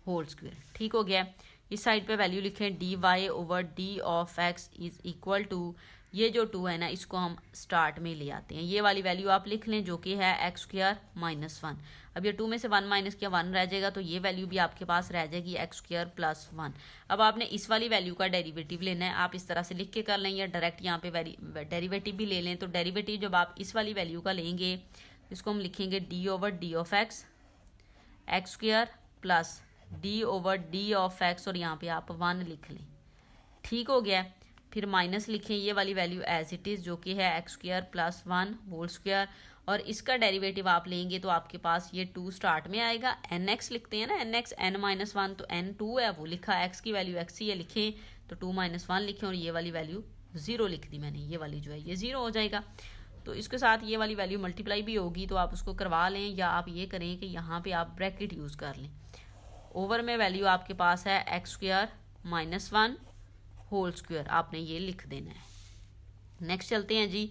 whole square. ठीक हो गया। इस साइड पे वैल्यू लिखें d Y over D of x is equal to, ये जो 2 है ना इसको हम स्टार्ट में ले आते हैं, ये वाली वैल्यू आप लिख लें जो कि है एक्स स्क्वायर माइनस 1। अब ये 2 में से 1 माइनस किया 1 रह जाएगा, तो ये वैल्यू भी आपके पास रह जाएगी एक्स स्क्वायर प्लस 1। अब आपने इस वाली वैल्यू का डेरिवेटिव लेना है, आप इस तरह से लिख के कर लें या डायरेक्ट यहाँ पे डेरिवेटिव भी ले लें। तो डेरिवेटिव जब आप इस वाली वैल्यू का लेंगे इसको हम लिखेंगे D over D of x x square plus D over D of x, और यहाँ पे आप 1 लिख लें। ठीक हो गया। फिर माइनस लिखें ये वाली वैल्यू एज इट इज़ जो कि है x square plus 1 whole square, और इसका डेरिवेटिव आप लेंगे तो आपके पास ये 2 स्टार्ट में आएगा। एन एक्स लिखते हैं ना, एन एक्स एन माइनस 1, तो एन 2 है वो लिखा, एक्स की वैल्यू एक्स ही है लिखें, तो 2 - 1 लिखें, और ये वाली वैल्यू 0 लिख दी मैंने, ये वाली जो है ये 0 हो जाएगा। तो इसके साथ ये वाली वैल्यू मल्टीप्लाई भी होगी, तो आप उसको करवा लें, या आप ये करें कि यहाँ पे आप ब्रैकेट यूज़ कर लें। ओवर में वैल्यू आपके पास है x square minus 1 whole square, आपने ये लिख देना है। नेक्स्ट चलते हैं जी,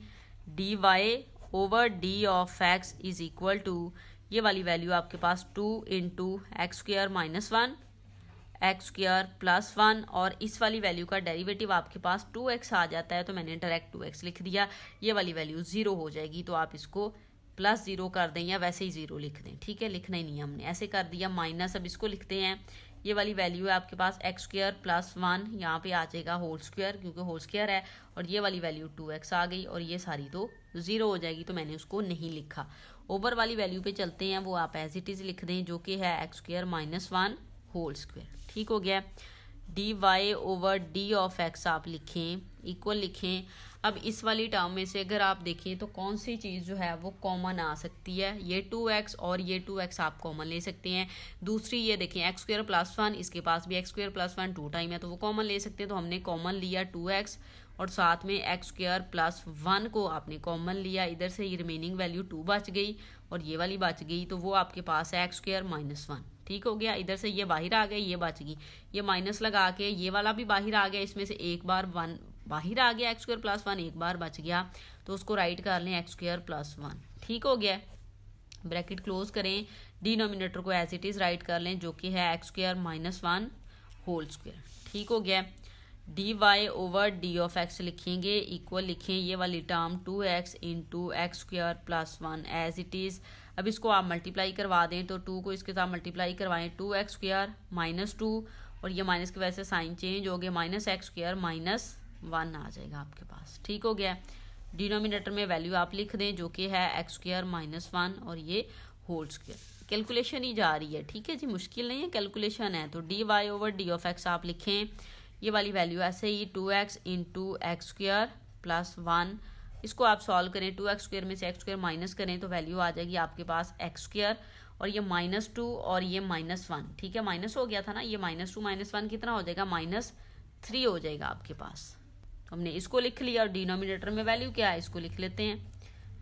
d Y over D of x is equal to, ये वाली वैल्यू आपके पास 2 into x square minus 1 x square plus 1, और इस वाली वैल्यू का डेरिवेटिव आपके पास 2x आ जाता है, तो मैंने डायरेक्ट 2x लिख दिया। ये वाली वैल्यू 0 हो जाएगी, तो आप इसको +0 कर दें या वैसे ही 0 लिख दें। ठीक है, लिखना ही नहीं, हमने ऐसे कर दिया माइनस। अब इसको लिखते हैं, ये वाली वैल्यू है आपके पास एक्स स्क्वायर प्लस 1, यहाँ पे आ जाएगा होल स्क्वायर क्योंकि होल स्क्वायर है, और ये वाली वैल्यू 2x आ गई, और ये सारी तो 0 हो जाएगी, तो मैंने उसको नहीं लिखा। ओवर वाली वैल्यू पे चलते हैं, वो आप एज इट इज़ लिख दें जो कि है x square minus 1 whole square. ठीक हो गया। D Y over D of x आप लिखें, इक्वल लिखें। अब इस वाली टर्म में से अगर आप देखें तो कौन सी चीज़ जो है वो कॉमन आ सकती है, ये 2x और ये 2x आप कॉमन ले सकते हैं। दूसरी ये देखें एक्स स्क्वायर प्लस 1, इसके पास भी एक्स स्क्वायर प्लस 1 2 टाइम है, तो वो कॉमन ले सकते हैं, तो हमने कॉमन लिया 2x, और साथ में एक्स स्क्वायर प्लस 1 को आपने कॉमन लिया, इधर से ये रिमेनिंग वैल्यू 2 बच गई और ये वाली बच गई, तो वो आपके पास है एक्स स्क्वायर माइनस 1। ठीक हो गया। इधर से ये बाहर आ गई, ये बच गई, ये माइनस लगा के ये वाला भी बाहर आ गया, इसमें से एक बार 1 बाहर आ गया, एक्स स्क्वायर प्लस 1 एक बार बच गया, तो उसको राइट कर लें एक्स स्क्वायर प्लस 1। ठीक हो गया। ब्रैकेट क्लोज करें, डिनोमिनेटर को एज इट इज़ राइट कर लें जो कि है x square minus 1 whole square. ठीक हो गया। D Y over D of x लिखेंगे, इक्वल लिखें ये वाली term 2x into x square plus 1 as it is. अब इसको आप मल्टीप्लाई करवा दें तो 2 को इसके साथ मल्टीप्लाई करवाएं, 2x स्क्वायर माइनस 2 और ये माइनस की वजह से साइन चेंज हो गया, माइनस एक्स स्क्वायर माइनस 1 आ जाएगा आपके पास। ठीक हो गया। डिनोमिनेटर में वैल्यू आप लिख दें जो कि है एक्स स्क्वायर माइनस 1 और ये होल स्क्वायर। कैलकुलेशन ही जा रही है, ठीक है जी, मुश्किल नहीं है, कैलकुलेशन है। तो d Y over D of x आप लिखें, ये वाली वैल्यू ऐसे ही 2x into x square plus 1, इसको आप सॉल्व करें, 2x स्क्वायर में से एक्स स्क्वायर माइनस करें तो वैल्यू आ जाएगी आपके पास एक्स स्क्वायर और ये -2 और ये -1, ठीक है, माइनस हो गया था ना, ये -2 -1 कितना हो जाएगा, -3 हो जाएगा आपके पास। हमने इसको लिख लिया और डिनोमिनेटर में वैल्यू क्या है इसको लिख लेते हैं,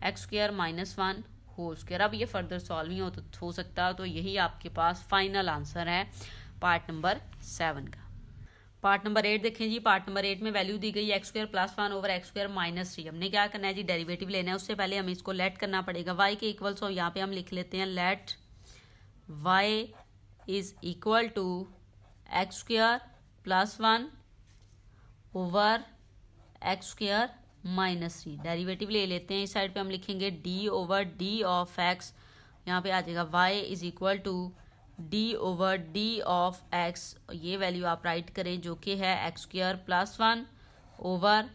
एक्स स्क्वायर -1 होल स्क्वायर। अब ये फर्दर सॉल्व नहीं हो सकता, तो यही आपके पास फाइनल आंसर है पार्ट नंबर 7 का। पार्ट नंबर 8 देखें जी। पार्ट नंबर 8 में वैल्यू दी गई x square plus 1 over x square minus 3। हमने क्या करना है जी, डेरिवेटिव लेना है। उससे पहले हमें इसको लेट करना पड़ेगा, y के इक्वल, सो यहाँ पे हम लिख लेते हैं let y is equal to x square plus 1 over x square minus 3। Derivative ले लेते हैं, इस साइड पे हम लिखेंगे d over d of x, यहाँ पे आ जाएगा y is equal to d over d of x, ये वैल्यू आप राइट करें जो कि है x square plus 1 over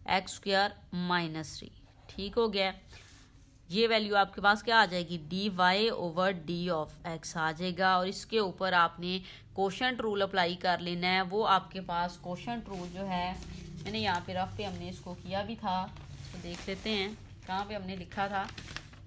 x square minus 3। ठीक हो गया। ये वैल्यू आपके पास क्या आ जाएगी, d Y over D of x आ जाएगा। और इसके ऊपर आपने कोशेंट रूल अप्लाई कर लेना है। वो आपके पास कोशेंट रूल जो है, मैंने यहाँ पे रफ पे हमने इसको किया भी था, तो देख लेते हैं कहाँ पे हमने लिखा था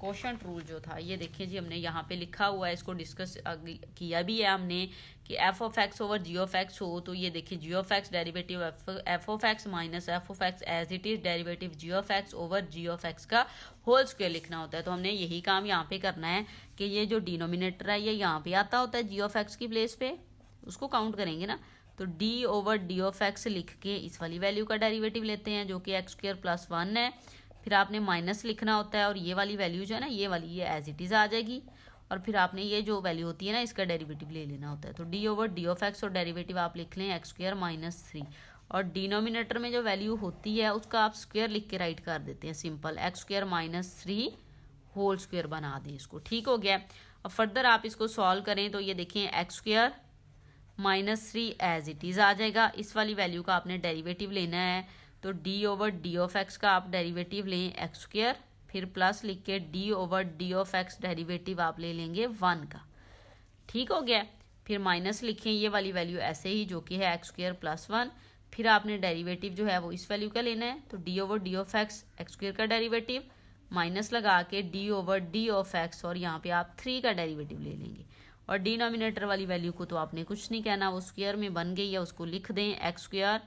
कोशेंट रूल जो था। ये देखिए जी, हमने यहाँ पे लिखा हुआ है, इसको डिस्कस किया भी है हमने कि f of x over g of x हो, तो ये देखिए g of x derivative f of x minus f of x as it is derivative g of x over g of x का होल स्क्वायर लिखना होता है। तो हमने यही काम यहाँ पे करना है कि ये जो डिनोमिनेटर है ये यहाँ पे आता होता है जी ऑफ एक्स की प्लेस पे, उसको काउंट करेंगे ना, तो d over D of x लिख के इस वाली वैल्यू का डेरिवेटिव लेते हैं जो कि एक्स स्क्वायर प्लस 1 है। फिर आपने माइनस लिखना होता है और ये वाली वैल्यू जो है ना, ये वाली ये एज इट इज़ आ जाएगी। और फिर आपने ये जो वैल्यू होती है ना, इसका डेरिवेटिव ले लेना होता है। तो d over D of x और डेरिवेटिव आप लिख लें एक्स स्क्वायर माइनस 3, और डिनोमिनेटर में जो वैल्यू होती है उसका आप स्क्वायर लिख के राइट कर देते हैं, simple x square minus 3 whole square बना दें इसको। ठीक हो गया। अब फर्दर आप इसको सॉल्व करें तो ये देखें x square minus 3 as it is आ जाएगा। इस वाली वैल्यू का आपने डेरिवेटिव लेना है, तो d over D of x का आप डेरिवेटिव लें एक्स स्क्वायर, फिर प्लस लिख के d over D of x derivative आप ले लेंगे 1 का। ठीक हो गया। फिर माइनस लिखें ये वाली वैल्यू ऐसे ही जो कि है एक्स स्क्वायर प्लस 1, फिर आपने डेरिवेटिव जो है वो इस वैल्यू का लेना है, तो d over D of x x square का डेरिवेटिव माइनस लगा के d over D of x, और यहाँ पे आप 3 का डेरिवेटिव ले लेंगे। और डिनोमिनेटर वाली वैल्यू को तो आपने कुछ नहीं कहना, वो स्क्वायर में बन गई है, उसको लिख दें x square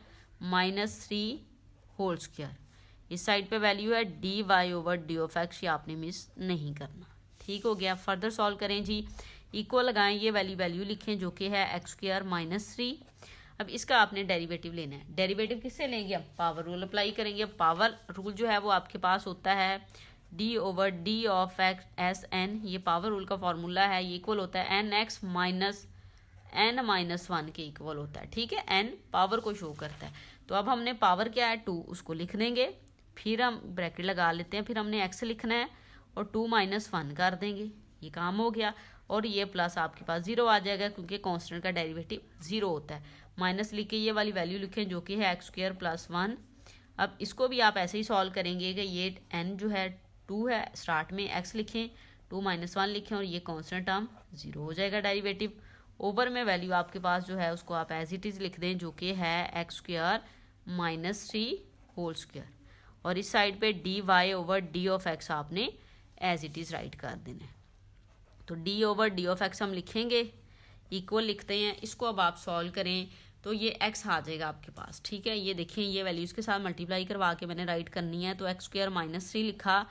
minus 3 whole square. इस साइड पे वैल्यू है D Y over D of x, ये आपने मिस नहीं करना। ठीक हो गया। फर्दर सॉल्व करें जी, इक्वल लगाएं, ये वाली वैल्यू लिखें जो कि है एक्स स्क्वायर माइनस 3। अब इसका आपने डेरिवेटिव लेना है। डेरिवेटिव किससे लेंगे, अब पावर रूल अप्लाई करेंगे। पावर रूल जो है वो आपके पास होता है d over D of x s n, ये पावर रूल का फॉर्मूला है, ये इक्वल होता है n x minus n minus 1 के इक्वल होता है। ठीक है, एन पावर को शो करता है। तो अब हमने पावर क्या है 2, उसको लिख देंगे, फिर हम ब्रैकेट लगा लेते हैं, फिर हमने x लिखना है और 2 माइनस 1 कर देंगे, ये काम हो गया। और ये प्लस आपके पास 0 आ जाएगा क्योंकि कांस्टेंट का डेरिवेटिव 0 होता है। माइनस लिख के ये वाली वैल्यू लिखें जो कि है एक्स स्क्वायर प्लस 1। अब इसको भी आप ऐसे ही सॉल्व करेंगे कि ये n जो है 2 है, स्टार्ट में x लिखें, 2 माइनस 1 लिखें और ये कांस्टेंट टर्म 0 हो जाएगा डेरिवेटिव। ओवर में वैल्यू आपके पास जो है उसको आप एज इट इज़ लिख दें जो कि है x square minus 3 whole square, और इस साइड पे d Y over D of x आपने एज इट इज़ राइट कर देना है। तो d over D of x हम लिखेंगे, इक्वल लिखते हैं, इसको अब आप सॉल्व करें तो ये x आ जाएगा आपके पास। ठीक है, ये देखें ये वैल्यू इसके साथ मल्टीप्लाई करवा के मैंने राइट करनी है, तो एक्स स्क्वायर माइनस 3 लिखा,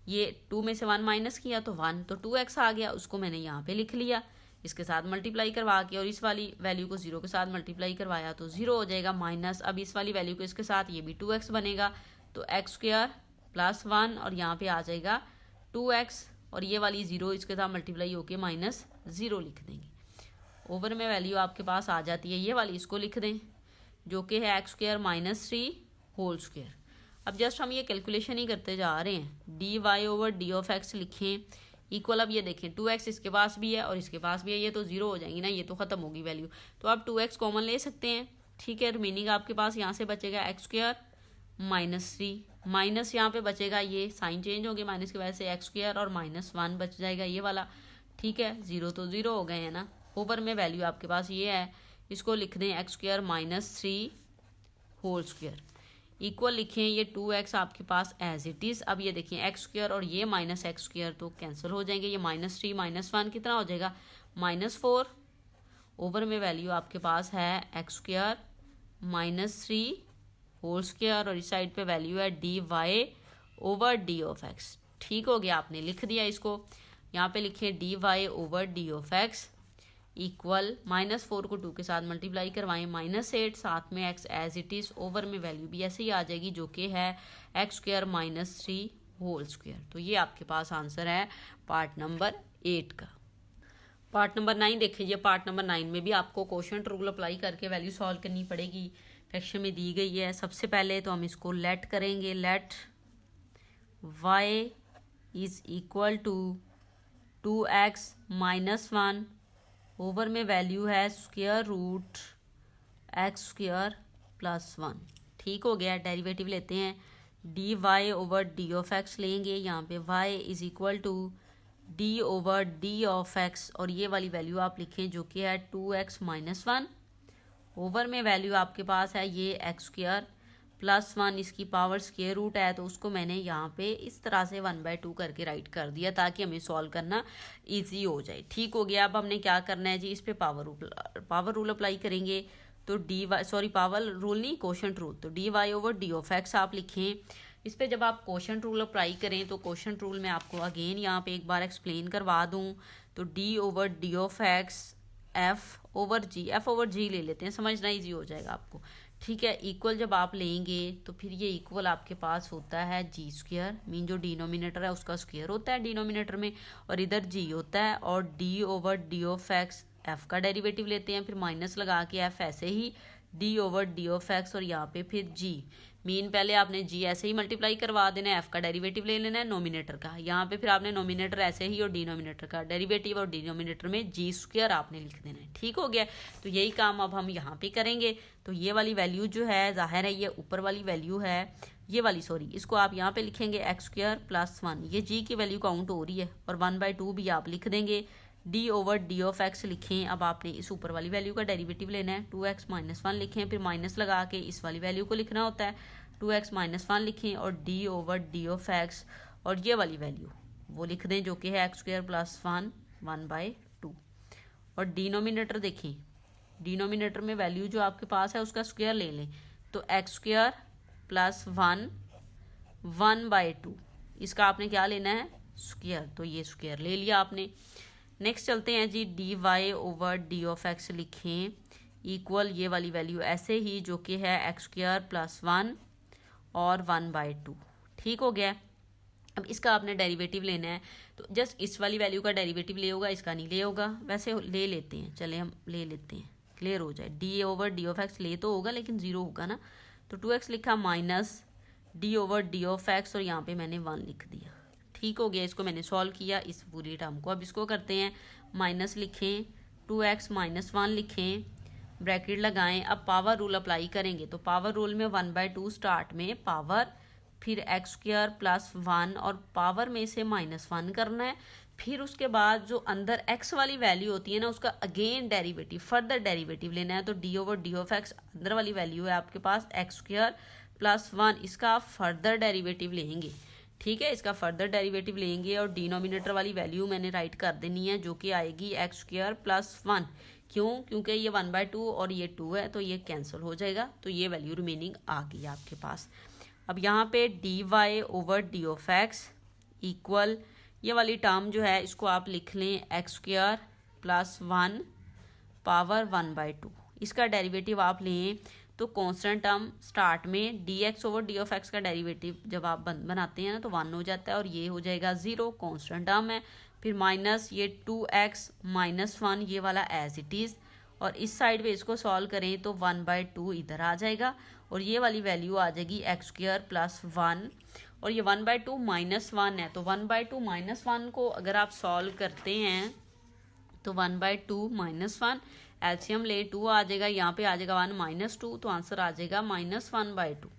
ये 2 में से 1 माइनस किया तो 1, तो 2x आ गया, उसको मैंने यहाँ पे लिख लिया, इसके साथ मल्टीप्लाई करवा के, और इस वाली वैल्यू को 0 के साथ मल्टीप्लाई करवाया तो 0 हो जाएगा माइनस। अब इस वाली वैल्यू को इसके साथ ये भी 2x बनेगा, तो एक्स स्क्वायर प्लस 1 और यहाँ पे आ जाएगा 2x, और ये वाली 0 इसके साथ मल्टीप्लाई होके माइनस 0 लिख देंगे। ओवर में वैल्यू आपके पास आ जाती है ये वाली, इसको लिख दें, जो कि है x square minus 3 whole square. अब जस्ट हम ये कैलकुलेशन ही करते जा रहे हैं। D Y over D of x लिखें इक्वल, अब ये देखें 2x इसके पास भी है और इसके पास भी है, ये तो जीरो हो जाएंगी ना, ये तो खत्म होगी वैल्यू, तो आप 2x कॉमन ले सकते हैं। ठीक है, रिमेनिंग आपके पास यहाँ से बचेगा एक्स स्क्वायर माइनस 3, माइनस यहाँ पे बचेगा, ये साइन चेंज होंगे माइनस की वजह से, एक्स स्क्वायर और -1 बच जाएगा ये वाला। ठीक है, जीरो तो जीरो हो गए हैं ना। ओवर में वैल्यू आपके पास ये है, इसको लिख दें x square minus 3 whole square equal लिखें ये 2x आपके पास एज इट इज़। अब ये देखिए एक्स स्क्वायर और ये माइनस एक्स स्क्वायर तो कैंसिल हो जाएंगे, ये -3 -1 कितना हो जाएगा -4। ओवर में वैल्यू आपके पास है एक्स स्क्वायर -3 होल स्क्वायर और इस साइड पे वैल्यू है D Y over D of x. ठीक हो गया, आपने लिख दिया इसको। यहाँ पे लिखे d Y over D of x equal -4 को 2 के साथ मल्टीप्लाई करवाएं -8, साथ में x as it is, over में वैल्यू भी ऐसे ही आ जाएगी जो कि है एक्स स्क्वायर -3 होल स्क्वायर। तो ये आपके पास आंसर है पार्ट नंबर 8 का। पार्ट नंबर 9 देखिए, पार्ट नंबर 9 में भी आपको कोशेंट रूल अप्लाई करके वैल्यू सॉल्व करनी पड़ेगी। फ्रैक्शन में दी गई है, सबसे पहले तो हम इसको लेट करेंगे, let y is equal to 2x -1 over में वैल्यू है स्क्वायर रूट एक्स स्क्वायर +1। ठीक हो गया, डेरिवेटिव लेते हैं, d Y over D of x लेंगे, यहाँ पे y is equal to d over D of x और ये वाली वैल्यू आप लिखें जो कि है 2x -1। ओवर में वैल्यू आपके पास है ये एक्स स्क्वायर +1, इसकी पावर स्क्वायर रूट है तो उसको मैंने यहाँ पे इस तरह से 1/2 करके राइट कर दिया ताकि हमें सॉल्व करना इजी हो जाए। ठीक हो गया, अब हमने क्या करना है जी, इस पे पावर रूल अप्लाई करेंगे। तो पावर रूल नहीं, कोशेंट रूल, तो d Y over D of x आप लिखें। इस पे जब आप कोशेंट रूल अप्लाई करें तो कोशेंट रूल में आपको अगेन यहाँ पे एक बार एक्सप्लेन करवा दूँ। तो d over D of x f over g ले लेते हैं, समझना ईजी हो जाएगा आपको। ठीक है, इक्वल जब आप लेंगे तो फिर ये इक्वल आपके पास होता है जी स्क्वायर, मीन जो डिनोमिनेटर है उसका स्क्वायर होता है डिनोमिनेटर में, और इधर जी होता है, और d over D of x f का डेरिवेटिव लेते हैं, फिर माइनस लगा के एफ ऐसे ही d over D of x और यहाँ पे फिर जी, मीन पहले आपने जी ऐसे ही मल्टीप्लाई करवा देना है, एफ का डेरिवेटिव ले लेना है नोमिनेटर का, यहाँ पे फिर आपने नोमिनेटर ऐसे ही और डिनोमिनेटर का डेरिवेटिव और डिनोमिनेटर में जी स्क्वायर आपने लिख देना है। ठीक हो गया, तो यही काम अब हम यहाँ पे करेंगे। तो ये वाली वैल्यू जो है जाहिर है ये ऊपर वाली वैल्यू है, ये वाली इसको आप यहाँ पे लिखेंगे एक्स स्क्वायर +1, ये जी की वैल्यू काउंट हो रही है, और 1/2 भी आप लिख देंगे, D over D of x लिखें। अब आपने इस ऊपर वाली वैल्यू का डेरिवेटिव लेना है, 2x -1 लिखें, फिर माइनस लगा के इस वाली वैल्यू को लिखना होता है, 2x -1 लिखें और d over D of x और ये वाली वैल्यू वो लिख दें जो कि है एक्स स्क्वायर +1 1/2। और डिनोमिनेटर देखें, डिनोमिनेटर में वैल्यू जो आपके पास है उसका स्क्वायर ले लें, तो एक्स स्क्वायर +1 1/2, इसका आपने क्या लेना है स्क्वायर, तो ये स्क्वायर ले लिया आपने। नेक्स्ट चलते हैं जी, d Y over D of x लिखें इक्वल ये वाली वैल्यू ऐसे ही जो कि है एक्स स्क्वायर +1 और 1/2। ठीक हो गया, अब इसका आपने डेरिवेटिव लेना है, तो जस्ट इस वाली वैल्यू का डेरिवेटिव ले होगा, इसका नहीं ले होगा, वैसे ले लेते हैं, चले हम ले लेते हैं, क्लियर हो जाए। D over D of x ले तो होगा लेकिन जीरो होगा ना, तो 2x लिखा minus D over D of x और यहाँ पे मैंने 1 लिख दिया। ठीक हो गया, इसको मैंने सॉल्व किया इस पूरी टर्म को। अब इसको करते हैं, माइनस लिखें, 2x -1 लिखें, ब्रैकेट लगाएं, अब पावर रूल अप्लाई करेंगे, तो पावर रूल में 1/2 स्टार्ट में पावर, फिर एक्स स्क्वायर +1 और पावर में से -1 करना है, फिर उसके बाद जो अंदर x वाली वैल्यू होती है ना उसका अगेन डेरिवेटिव, फर्दर डेरिवेटिव लेना है। तो d over D of x अंदर वाली वैल्यू है आपके पास एक्स स्क्वायर +1, इसका आप फर्दर डेरिवेटिव लेंगे। ठीक है, इसका फर्दर डेरिवेटिव लेंगे और डिनोमिनेटर वाली वैल्यू मैंने राइट कर देनी है जो कि आएगी एक्स स्क्वायर +1। क्यों? क्योंकि ये 1/2 और ये 2 है तो ये कैंसिल हो जाएगा, तो ये वैल्यू रिमेनिंग आ गई आपके पास। अब यहाँ पे d Y over D of x equal ये वाली टर्म जो है इसको आप लिख लें एक्स स्क्वायर +1 पावर 1/2, इसका डेरिवेटिव आप लें तो कांस्टेंट टर्म स्टार्ट में D x over D of x का डेरिवेटिव जब आप बनाते हैं ना तो 1 हो जाता है और ये हो जाएगा 0, कांस्टेंट टर्म है, फिर माइनस ये 2x -1 ये वाला एज इट इज़, और इस साइड पे इसको सॉल्व करें तो 1/2 इधर आ जाएगा और ये वाली वैल्यू आ जाएगी x² + 1 और ये 1/2 -1 है तो 1/2 -1 को अगर आप सॉल्व करते हैं तो 1/2 -1 एलसीएम ले 2 आ जाएगा, यहाँ पे आ जाएगा 1 - 2 तो आंसर आ जाएगा -1/2।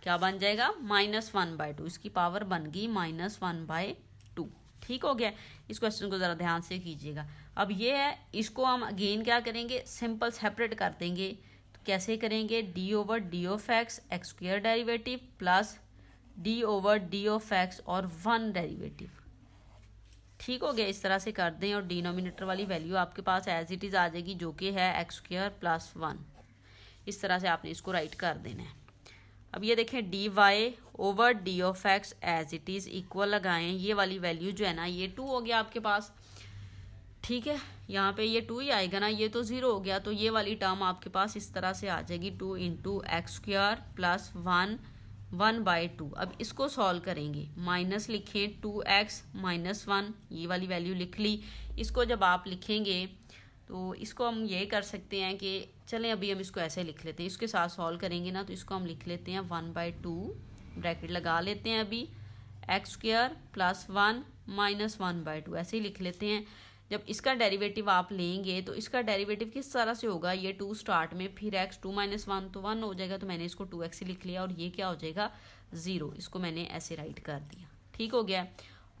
क्या बन जाएगा? -1/2। इसकी पावर बन गई -1/2। ठीक हो गया। इस क्वेश्चन को ज़रा ध्यान से कीजिएगा। अब ये है, इसको हम अगेन क्या करेंगे, सिंपल सेपरेट कर देंगे। तो कैसे करेंगे? d/d(x) x² derivative plus d/d(x) और 1 डेरिवेटिव। ठीक हो गया। इस तरह से कर दें और डिनोमिनेटर वाली वैल्यू आपके पास एज इट इज़ आ जाएगी जो कि है x² + 1। इस तरह से आपने इसको राइट कर देना है। अब ये देखें dy/d(x) as it is equal लगाएं, ये वाली वैल्यू जो है ना ये 2 हो गया आपके पास। ठीक है, यहाँ पे ये 2 ही आएगा ना, ये तो 0 हो गया तो ये वाली टर्म आपके पास इस तरह से आ जाएगी 2 × x² + 1 1/2। अब इसको सॉल्व करेंगे, माइनस लिखें 2x - 1, ये वाली वैल्यू लिख ली। इसको जब आप लिखेंगे तो इसको हम ये कर सकते हैं कि चलें अभी हम इसको ऐसे लिख लेते हैं, इसके साथ सॉल्व करेंगे ना तो इसको हम लिख लेते हैं 1/2 ब्रैकेट लगा लेते हैं अभी x² + 1 - 1/2 ऐसे ही लिख लेते हैं। जब इसका डेरिवेटिव आप लेंगे तो इसका डेरिवेटिव किस तरह से होगा, ये 2 स्टार्ट में फिर x 2 - 1 तो 1 हो जाएगा तो मैंने इसको 2x ही लिख लिया और ये क्या हो जाएगा 0। इसको मैंने ऐसे राइट कर दिया। ठीक हो गया।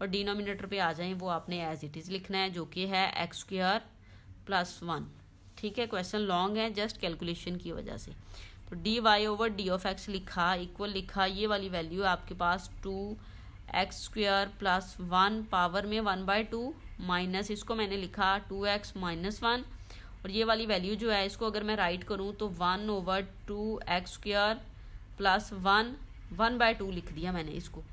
और डिनोमिनेटर पे आ जाएं, वो आपने एज इट इज़ लिखना है जो कि है x² + 1। ठीक है, क्वेश्चन लॉन्ग है जस्ट कैलकुलेशन की वजह से। तो dy/d(x) लिखा इक्वल लिखा, ये वाली वैल्यू आपके पास 2x² + 1 पावर में 1/2 माइनस इसको मैंने लिखा 2x - 1 और ये वाली वैल्यू जो है इसको अगर मैं राइट करूँ तो 1/2x² + 1 1/2 लिख दिया मैंने। इसको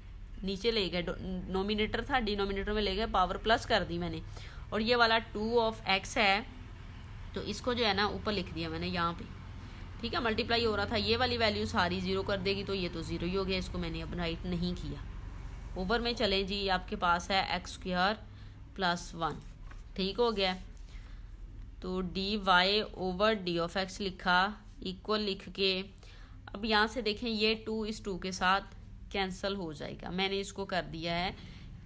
नीचे ले गए, नोमिनेटर था डिनोमिनेटर में ले गए, पावर प्लस कर दी मैंने। और ये वाला 2x है तो इसको जो है ना ऊपर लिख दिया मैंने यहाँ पे। ठीक है, मल्टीप्लाई हो रहा था, ये वाली वैल्यू सारी 0 कर देगी तो ये तो 0 ही हो गया, इसको मैंने अब राइट नहीं किया। ओवर में चले जी, आपके पास है x² + 1। ठीक हो गया। तो dy/d(x) लिखा इक्वल लिख के अब यहाँ से देखें ये 2 इस 2 के साथ कैंसिल हो जाएगा, मैंने इसको कर दिया है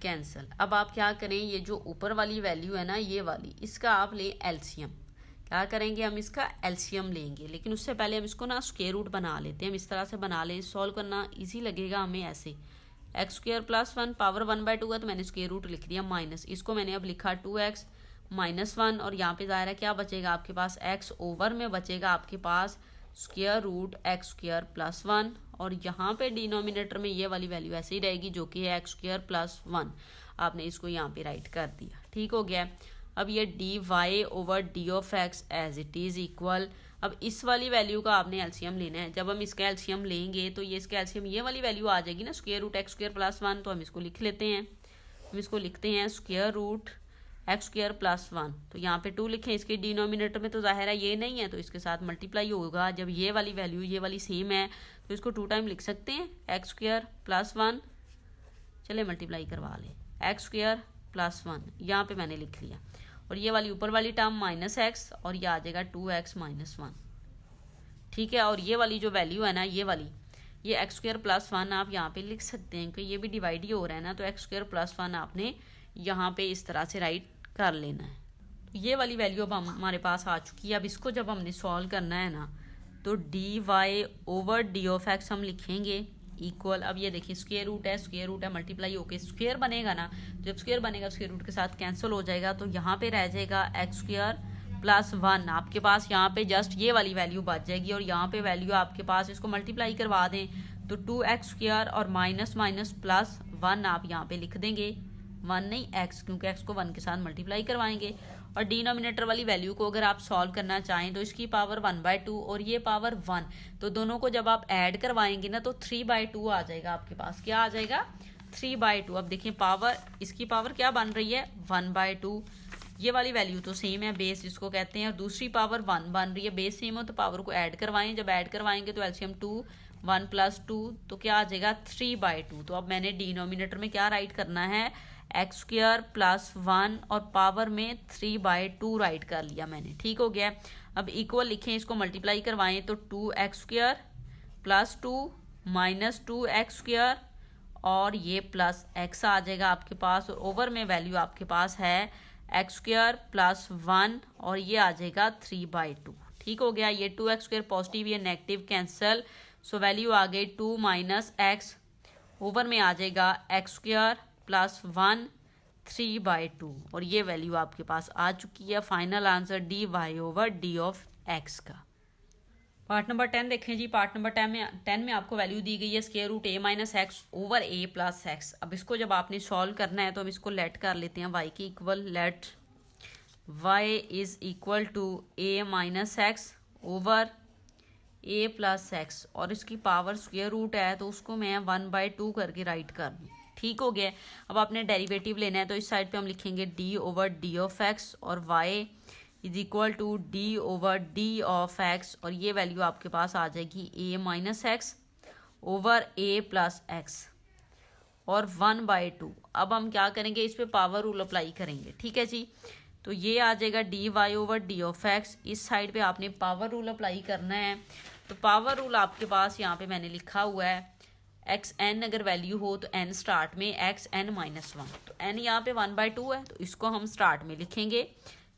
कैंसिल। अब आप क्या करें, ये जो ऊपर वाली वैल्यू है ना ये वाली, इसका आप लें एलसीएम। क्या करेंगे, हम इसका एलसीएम लेंगे, लेकिन उससे पहले हम इसको ना स्क्वायर रूट बना लेते हैं। हम इस तरह से बना लें, सॉल्व करना ईजी लगेगा हमें ऐसे। x² + 1 पावर 1/2 है तो मैंने स्क्वायर रूट लिख दिया माइनस, इसको मैंने अब लिखा 2x - 1 और यहाँ पे ज़ाहिर है क्या बचेगा आपके पास, x ओवर में बचेगा आपके पास स्क्वायर रूट x² + 1 और यहाँ पे डिनोमिनेटर में ये वाली वैल्यू ऐसे ही रहेगी जो कि है x² + 1। आपने इसको यहाँ पे राइट कर दिया। ठीक हो गया। अब ये dy/d(x) as it is equal, अब इस वाली वैल्यू का आपने एलसीएम लेना है। जब हम इसका एलसीएम लेंगे तो ये इसका एलसीएम ये वाली वैल्यू आ जाएगी ना स्क्वायर रूट x² + 1, तो हम इसको लिख लेते हैं। हम इसको लिखते हैं स्क्वायर रूट x² + 1। तो यहाँ पे 2 लिखें, इसके डिनोमिनेटर में तो जाहिर है ये नहीं है तो इसके साथ मल्टीप्लाई होगा। जब ये वाली वैल्यू ये वाली सेम है तो इसको 2 टाइम लिख सकते हैं x² + 1। चले मल्टीप्लाई करवा लें, x² + 1 यहाँ पे मैंने लिख लिया और ये वाली ऊपर वाली टर्म -x और ये आ जाएगा 2x - 1। ठीक है, और ये वाली जो वैल्यू है ना ये वाली, ये x² + 1 आप यहाँ पे लिख सकते हैं कि ये भी डिवाइड ही हो रहा है ना, तो x² + 1 आपने यहाँ पे इस तरह से राइट कर लेना है। तो ये वाली वैल्यू अब हमारे पास आ चुकी है। अब इसको जब हमने सॉल्व करना है ना तो dy/d(x) हम लिखेंगे इक्वल, अब ये देखिए स्क्वायर रूट है मल्टीप्लाई होके स्क्वायर बनेगा ना, जब स्क्वायर बनेगा स्क्वायर रूट के साथ कैंसिल हो जाएगा तो यहाँ पे रह जाएगा x² + 1। आपके पास यहाँ पे जस्ट ये वाली वैल्यू बच जाएगी और यहाँ पे वैल्यू आपके पास, इसको मल्टीप्लाई करवा दें तो 2x² और माइनस प्लस 1 आप यहाँ पे लिख देंगे, 1 नहीं x, क्योंकि x को 1 के साथ मल्टीप्लाई करवाएंगे। और डिनोमिनेटर वाली वैल्यू को अगर आप सॉल्व करना चाहें तो इसकी पावर 1/2 और ये पावर 1, तो दोनों को जब आप ऐड करवाएंगे ना तो 3/2 आ जाएगा आपके पास। क्या आ जाएगा 3/2। अब देखिए पावर, इसकी पावर क्या बन रही है 1/2। ये वाली वैल्यू तो सेम है, बेस जिसको कहते हैं, और दूसरी पावर 1 बन रही है। बेस सेम हो तो पावर को ऐड करवाएं, जब ऐड करवाएंगे तो एलसीएम 2 1 + 2 तो क्या आ जाएगा 3/2। तो अब मैंने डिनोमिनेटर में क्या राइट करना है x² + 1 और पावर में 3/2 राइट कर लिया मैंने। ठीक हो गया। अब इक्वल लिखें, इसको मल्टीप्लाई करवाएं तो 2x² प्लस 2 माइनस 2x² और ये प्लस x आ जाएगा आपके पास, और ओवर में वैल्यू आपके पास है x² प्लस 1 और ये आ जाएगा 3/2। ठीक हो गया। ये 2x² पॉजिटिव, ये नेगेटिव कैंसल, सो वैल्यू आ गई 2 माइनस x, ओवर में आ जाएगा x² प्लस 1 3/2 और ये वैल्यू आपके पास आ चुकी है। Final answer dy/d of x का। पार्ट नंबर 10 देखें जी। पार्ट नंबर 10 में आपको वैल्यू दी गई है square root a minus x over a plus x. अब इसको जब आपने सॉल्व करना है तो हम इसको लेट कर लेते हैं y की equal, let y is equal to a minus x over a plus x, और इसकी पावर स्क्वायर रूट है तो उसको मैं 1/2 करके राइट कर दूँ। ठीक हो गया। अब आपने डेरिवेटिव लेना है तो इस साइड पे हम लिखेंगे d/d ऑफ x और y is equal to d/d of x, और ये वैल्यू आपके पास आ जाएगी a minus x over a plus x और 1/2। अब हम क्या करेंगे, इस पे पावर रूल अप्लाई करेंगे। ठीक है जी। तो ये आ जाएगा dy/d ऑफ x, इस साइड पे आपने पावर रूल अप्लाई करना है। तो पावर रूल आपके पास यहाँ पे मैंने लिखा हुआ है xn अगर वैल्यू हो तो n स्टार्ट में xn माइनस 1, तो n यहाँ पे 1/2 है तो इसको हम स्टार्ट में लिखेंगे।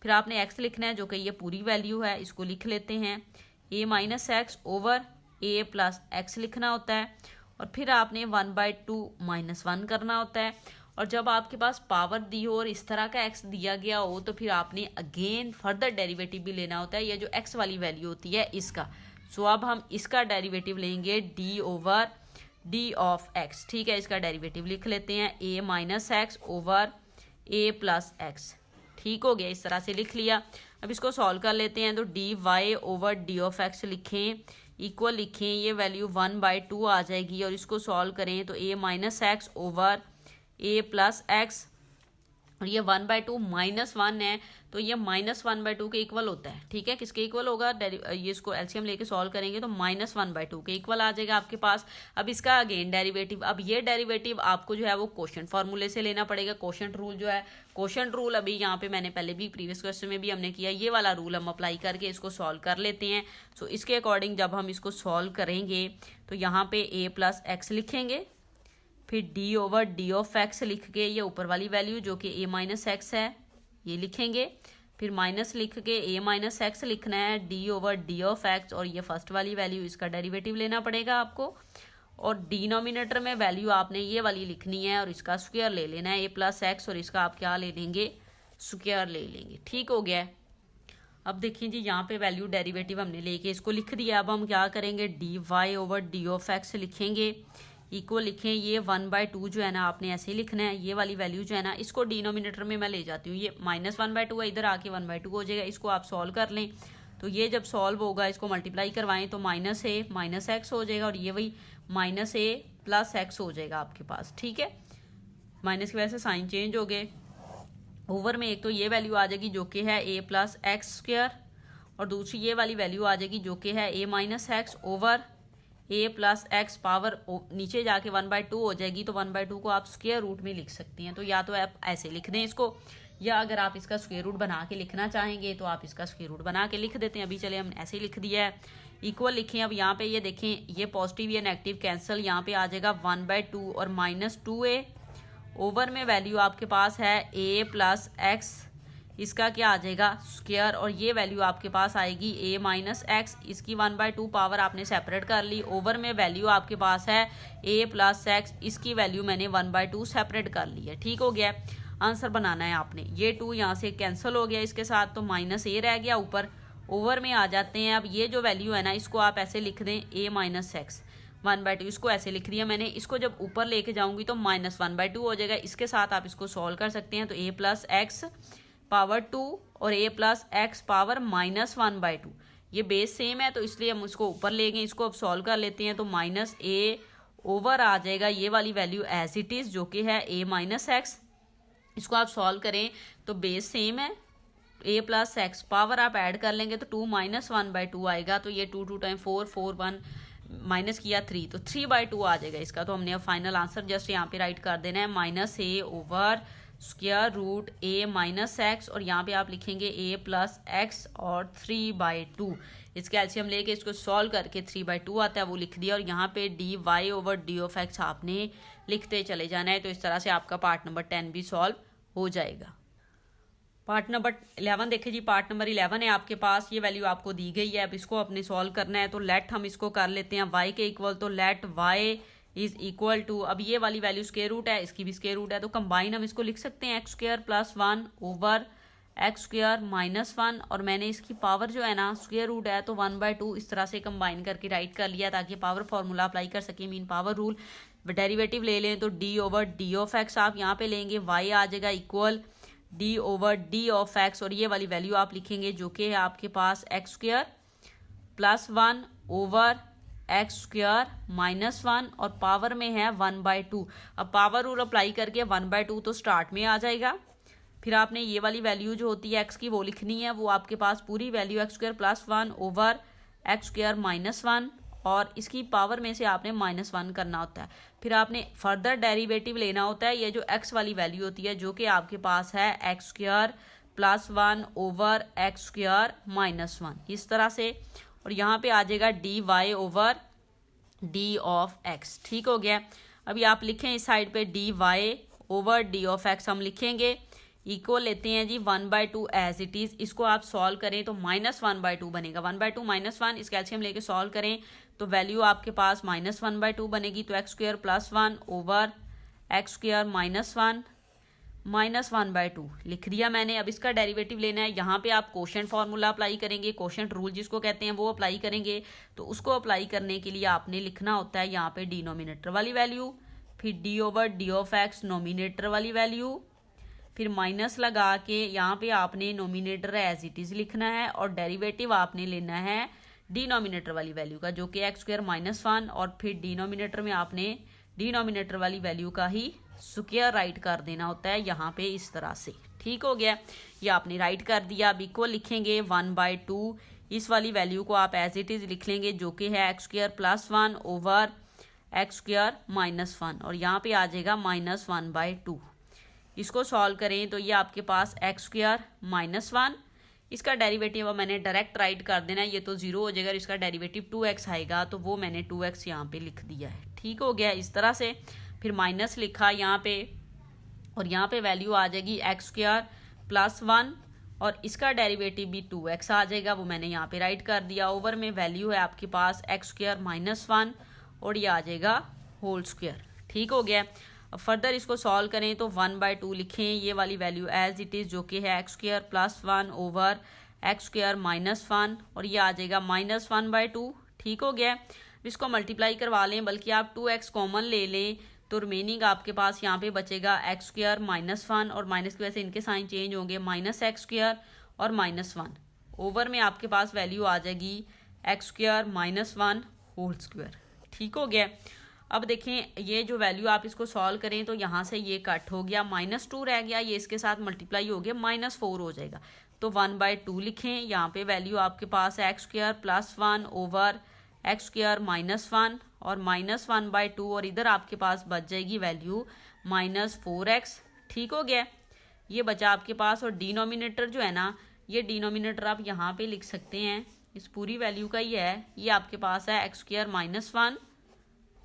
फिर आपने x लिखना है जो कि ये पूरी वैल्यू है, इसको लिख लेते हैं a minus x over a plus x लिखना होता है, और फिर आपने 1/2 माइनस 1 करना होता है। और जब आपके पास पावर दी हो और इस तरह का x दिया गया हो तो फिर आपने अगेन फर्दर डेरिवेटिव भी लेना होता है, ये जो x वाली वैल्यू होती है इसका। सो अब हम इसका डेरिवेटिव लेंगे d/d ऑफ x। ठीक है, इसका डेरिवेटिव लिख लेते हैं a minus x over a plus x. ठीक हो गया, इस तरह से लिख लिया। अब इसको सॉल्व कर लेते हैं तो dy/d ऑफ x लिखें, इक्वल लिखें, ये वैल्यू 1/2 आ जाएगी, और इसको सॉल्व करें तो a minus x over a plus x, और ये 1/2 माइनस 1 है तो ये माइनस 1/2 के इक्वल होता है। ठीक है, किसके इक्वल होगा, ये इसको एलसीएम लेके सॉल्व करेंगे तो माइनस 1/2 के इक्वल आ जाएगा आपके पास। अब इसका अगेन डेरिवेटिव, अब ये डेरिवेटिव आपको जो है वो क्वोशंट फार्मूले से लेना पड़ेगा। क्वोशंट रूल जो है, क्वोशंट रूल अभी यहाँ पे मैंने पहले भी प्रीवियस क्वेश्चन में भी हमने किया, ये वाला रूल हम अप्लाई करके इसको सॉल्व कर लेते हैं। सो इसके अकॉर्डिंग जब हम इसको सॉल्व करेंगे तो यहाँ पे a प्लस एक्स लिखेंगे, फिर d/d ऑफ x लिख के ये ऊपर वाली वैल्यू जो कि a माइनस एक्स है ये लिखेंगे, फिर माइनस लिख के a माइनस एक्स लिखना है d/d ऑफ x, और ये फर्स्ट वाली वैल्यू इसका डेरिवेटिव लेना पड़ेगा आपको, और डिनोमिनेटर में वैल्यू आपने ये वाली लिखनी है और इसका स्क्वायर ले लेना है a प्लस एक्स, और इसका आप क्या ले लेंगे, स्क्वायर ले लेंगे। ठीक हो गया। अब देखिए जी, यहाँ पे वैल्यू डेरिवेटिव हमने लेके इसको लिख दिया। अब हम क्या करेंगे, dy/d ऑफ x लिखेंगे, इक्वल लिखें, ये 1/2 जो है ना आपने ऐसे ही लिखना है, ये वाली वैल्यू जो है ना इसको डिनोमिनेटर में मैं ले जाती हूँ, ये माइनस 1/2 है, इधर आके 1/2 हो जाएगा। इसको आप सॉल्व कर लें तो ये जब सॉल्व होगा इसको मल्टीप्लाई करवाएं तो माइनस a माइनस एक्स हो जाएगा, और ये वही माइनस a प्लस एक्स हो जाएगा आपके पास। ठीक है, माइनस की वजह से साइन चेंज हो गए। ओवर में एक तो ये वैल्यू आ जाएगी जो कि है a प्लस एक्स स्क्वायर, और दूसरी ये वाली वैल्यू आ जाएगी जो कि है a minus x over a plus x, power नीचे जाके 1/2 हो जाएगी, तो 1/2 को आप स्क्वायर रूट में लिख सकती हैं। तो या तो आप ऐसे लिख दें इसको, या अगर आप इसका स्क्वायर रूट बना के लिखना चाहेंगे तो आप इसका स्क्वायर रूट बना के लिख देते हैं। अभी चले हम ऐसे ही लिख दिया है, इक्वल लिखें। अब यहाँ पे ये देखें, ये पॉजिटिव या नेगेटिव कैंसिल, यहाँ पे आ जाएगा 1/2 और माइनस 2a, ओवर में वैल्यू आपके पास है a प्लस एक्स, इसका क्या आ जाएगा, स्क्वायर, और ये वैल्यू आपके पास आएगी a माइनस एक्स, इसकी 1/2 पावर आपने सेपरेट कर ली। ओवर में वैल्यू आपके पास है a प्लस एक्स, इसकी वैल्यू मैंने 1/2 सेपरेट कर ली है। ठीक हो गया। आंसर बनाना है आपने, ये 2 यहाँ से कैंसिल हो गया इसके साथ, तो माइनस a रह गया ऊपर, ओवर में आ जाते हैं। अब ये जो वैल्यू है ना इसको आप ऐसे लिख दें, a माइनस एक्स 1/2, इसको ऐसे लिख दिया मैंने। इसको जब ऊपर लेके जाऊंगी तो माइनस 1/2 हो जाएगा। इसके साथ आप इसको सॉल्व कर सकते हैं, तो a प्लस एक्स पावर 2 और a plus x power minus 1/2, ये बेस सेम है तो इसलिए हम उसको ऊपर ले गए। इसको अब सॉल्व कर लेते हैं तो माइनस a ओवर आ जाएगा ये वाली वैल्यू एज इट इज जो कि है a माइनस एक्स। इसको आप सॉल्व करें तो बेस सेम है, a प्लस एक्स पावर आप ऐड कर लेंगे तो 2 माइनस 1/2 आएगा, तो ये 2 टाइम 4 4 1 माइनस किया 3, तो 3/2 आ जाएगा इसका। तो हमने अब फाइनल आंसर जस्ट यहाँ पे राइट कर देना है, minus a over square root a minus x, और यहाँ पे आप लिखेंगे a प्लस एक्स और 3/2। इसके एलसीएम लेके इसको सॉल्व करके 3/2 आता है वो लिख दिया, और यहाँ पे dy over D of x आपने लिखते चले जाना है। तो इस तरह से आपका पार्ट नंबर 10 भी सॉल्व हो जाएगा। पार्ट नंबर 11 देखें जी, पार्ट नंबर 11 है आपके पास, ये वैल्यू आपको दी गई है, अब इसको अपने सॉल्व करना है। तो लेट हम इसको कर लेते हैं y के इक्वल, तो let y is equal to, अब ये वाली वैल्यू स्क्वायर रूट है, इसकी भी स्क्वायर रूट है, तो कंबाइन हम इसको लिख सकते हैं x square plus 1 over x square minus 1, और मैंने इसकी पावर जो है ना स्क्वायर रूट है तो 1/2 इस तरह से कंबाइन करके राइट कर लिया ताकि पावर फॉर्मूला अप्लाई कर सके, मीन पावर रूल। डेरिवेटिव ले लें तो d over D of x आप यहाँ पे लेंगे, y आ जाएगा equal D over D of x, और ये वाली वैल्यू आप लिखेंगे जो कि है आपके पास x square plus 1 over x square minus 1, और पावर में है 1/2। अब पावर रूल अप्लाई करके 1/2 तो स्टार्ट में आ जाएगा, फिर आपने ये वाली वैल्यू जो होती है एक्स की वो लिखनी है, वो आपके पास पूरी value x square plus 1 over x square minus 1, और इसकी पावर में से आपने -1 करना होता है। फिर आपने फर्दर डेरिवेटिव लेना होता है, ये जो एक्स वाली वैल्यू होती है जो कि आपके पास है x square plus 1 over x square minus 1 इस तरह से, और यहाँ पे आ जाएगा d Y over D of x. ठीक हो गया। अभी आप लिखें इस साइड पे d Y over D of x हम लिखेंगे, इक्वल लेते हैं जी 1/2 एज इट इज, इसको आप सॉल्व करें तो -1/2 बनेगा, 1/2 -1, इसका एलसीएम लेके सॉल्व करें तो वैल्यू आपके पास -1/2 बनेगी, तो x square plus 1 over x square minus 1 -1/2 लिख दिया मैंने। अब इसका डेरिवेटिव लेना है, यहाँ पे आप कोशेंट फार्मूला अप्लाई करेंगे, कोशेंट रूल जिसको कहते हैं वो अप्लाई करेंगे। तो उसको अप्लाई करने के लिए आपने लिखना होता है यहाँ पे डिनोमिनेटर वाली वैल्यू, फिर D over D of x nominator वाली वैल्यू, फिर माइनस लगा के यहाँ पे आपने नोमिनेटर एज इट इज लिखना है, और डेरिवेटिव आपने लेना है डिनोमिनेटर वाली वैल्यू का जो कि एक्स स्क्वायर माइनस 1, और फिर डिनोमिनेटर में आपने डिनोमिनेटर वाली वैल्यू का ही स्क्वायर राइट कर देना होता है यहाँ पे इस तरह से। ठीक हो गया, ये आपने राइट कर दिया। अब इक्वल लिखेंगे 1/2, इस वाली वैल्यू को आप एज इट इज लिख लेंगे जो कि है x square plus 1 over x square minus 1, और यहाँ पे आ जाएगा -1/2। इसको सॉल्व करें तो ये आपके पास एक्स स्क्वायर माइनस 1, इसका डेरिवेटिव अब मैंने डायरेक्ट राइट कर देना है, ये तो 0 हो जाएगा, इसका डेरिवेटिव 2x आएगा, तो वो मैंने 2x यहाँ पे लिख दिया है। ठीक हो गया इस तरह से, फिर माइनस लिखा यहाँ पे, और यहाँ पे वैल्यू आ जाएगी एक्स स्क्वायर प्लस 1, और इसका डेरिवेटिव भी 2x आ जाएगा, वो मैंने यहाँ पे राइट कर दिया। ओवर में वैल्यू है आपके पास एक्स स्क्वायर माइनस 1, और ये आ जाएगा होल स्क्वायर। ठीक हो गया। अब फर्दर इसको सॉल्व करें तो 1/2 लिखें, ये वाली वैल्यू एज इट इज़ जो कि है x square plus 1 over x square minus 1, और ये आ जाएगा -1/2। ठीक हो गया। इसको मल्टीप्लाई करवा लें, बल्कि आप 2x कॉमन ले लें, तो रिमेनिंग आपके पास यहाँ पे बचेगा एक्स स्क्वायर माइनस 1, और माइनस की वजह से इनके साइन चेंज होंगे, माइनस एक्स स्क्वायर और -1। ओवर में आपके पास वैल्यू आ जाएगी x square minus 1 whole square. ठीक हो गया। अब देखें ये जो वैल्यू आप इसको सॉल्व करें तो यहाँ से ये कट हो गया, -2 रह गया, ये इसके साथ मल्टीप्लाई हो गया, -4 हो जाएगा, तो 1/2 लिखें। यहाँ पे वैल्यू आपके पास है x square plus 1 over x square minus 1, और -1/2, और इधर आपके पास बच जाएगी वैल्यू -4x। ठीक हो गया, ये बचा आपके पास। और डिनोमिनेटर जो है ना, ये डिनोमिनेटर आप यहाँ पे लिख सकते हैं, इस पूरी वैल्यू का ही है, ये आपके पास है x square minus 1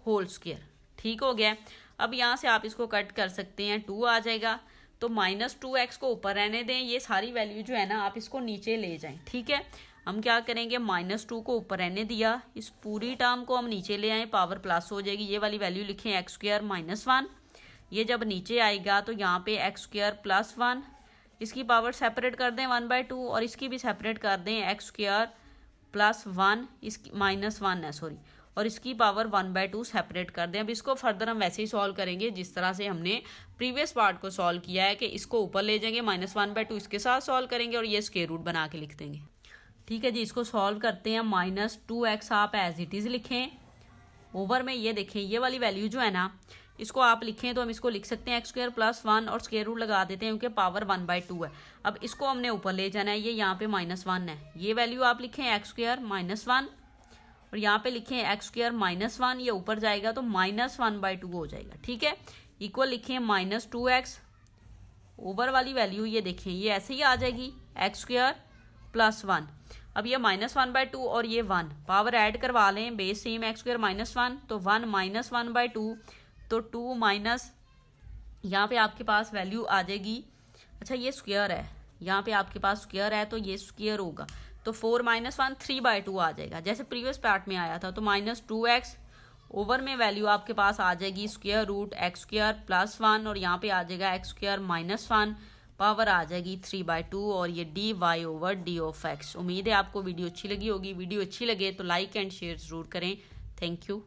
whole square. ठीक हो गया। अब यहाँ से आप इसको कट कर सकते हैं, 2 आ जाएगा, तो -2x को ऊपर रहने दें, ये सारी वैल्यू जो है ना आप इसको नीचे ले जाएं। ठीक है, हम क्या करेंगे, -2 को ऊपर रहने दिया, इस पूरी टर्म को हम नीचे ले आए, पावर प्लस हो जाएगी, ये वाली वैल्यू लिखें एक्स स्क्वायर माइनस 1, ये जब नीचे आएगा तो यहाँ पे एक्स स्क्वायर प्लस 1, इसकी पावर सेपरेट कर दें 1/2, और इसकी भी सेपरेट कर दें एक्स स्क्वायर प्लस 1, इसकी -1 है सॉरी, और इसकी पावर 1/2 सेपरेट कर दें। अब इसको फर्दर हम वैसे ही सॉल्व करेंगे जिस तरह से हमने प्रीवियस पार्ट को सॉल्व किया है, कि इसको ऊपर ले जाएंगे, -1/2 इसके साथ सॉल्व करेंगे, और ये स्क्वायर रूट बना के लिख देंगे। ठीक है जी, इसको सॉल्व करते हैं, -2x आप एज इट इज़ लिखें। ओवर में ये देखें, ये वाली वैल्यू जो है ना, इसको आप लिखें तो हम इसको लिख सकते हैं एक्स स्क्वायर प्लस 1, और स्क्वायर रूट लगा देते हैं क्योंकि पावर 1/2 है। अब इसको हमने ऊपर ले जाना है, ये यहाँ पे -1 है, ये वैल्यू आप लिखें एक्स स्क्वायर -1, और यहाँ पे लिखें एक्स स्क्वायर -1, ये ऊपर जाएगा तो -1/2 हो जाएगा। ठीक है, इक्वल लिखें -2x ओवर वाली वैल्यू ये देखें ये ऐसे ही आ जाएगी एक्स स्क्वायर प्लस 1। अब ये -1/2 और ये 1 पावर ऐड करवा लें, बेस सेम एक्स स्क्वायर -1 तो 1 -1/2 तो 2 माइनस यहाँ पे आपके पास वैल्यू आ जाएगी। अच्छा ये स्क्वायर है, यहाँ पे आपके पास स्क्वायर है तो ये स्क्वायर होगा तो 4 - 1 3/2 आ जाएगा जैसे प्रीवियस पार्ट में आया था। तो -2x ओवर में वैल्यू आपके पास आ जाएगी square root x square plus 1 और यहाँ पे आ जाएगा एक्स स्क्वायर -1 पावर आ जाएगी 3/2 और ये dy/d ऑफ x। उम्मीद है आपको वीडियो अच्छी लगी होगी। वीडियो अच्छी लगे तो लाइक एंड शेयर ज़रूर करें। Thank you.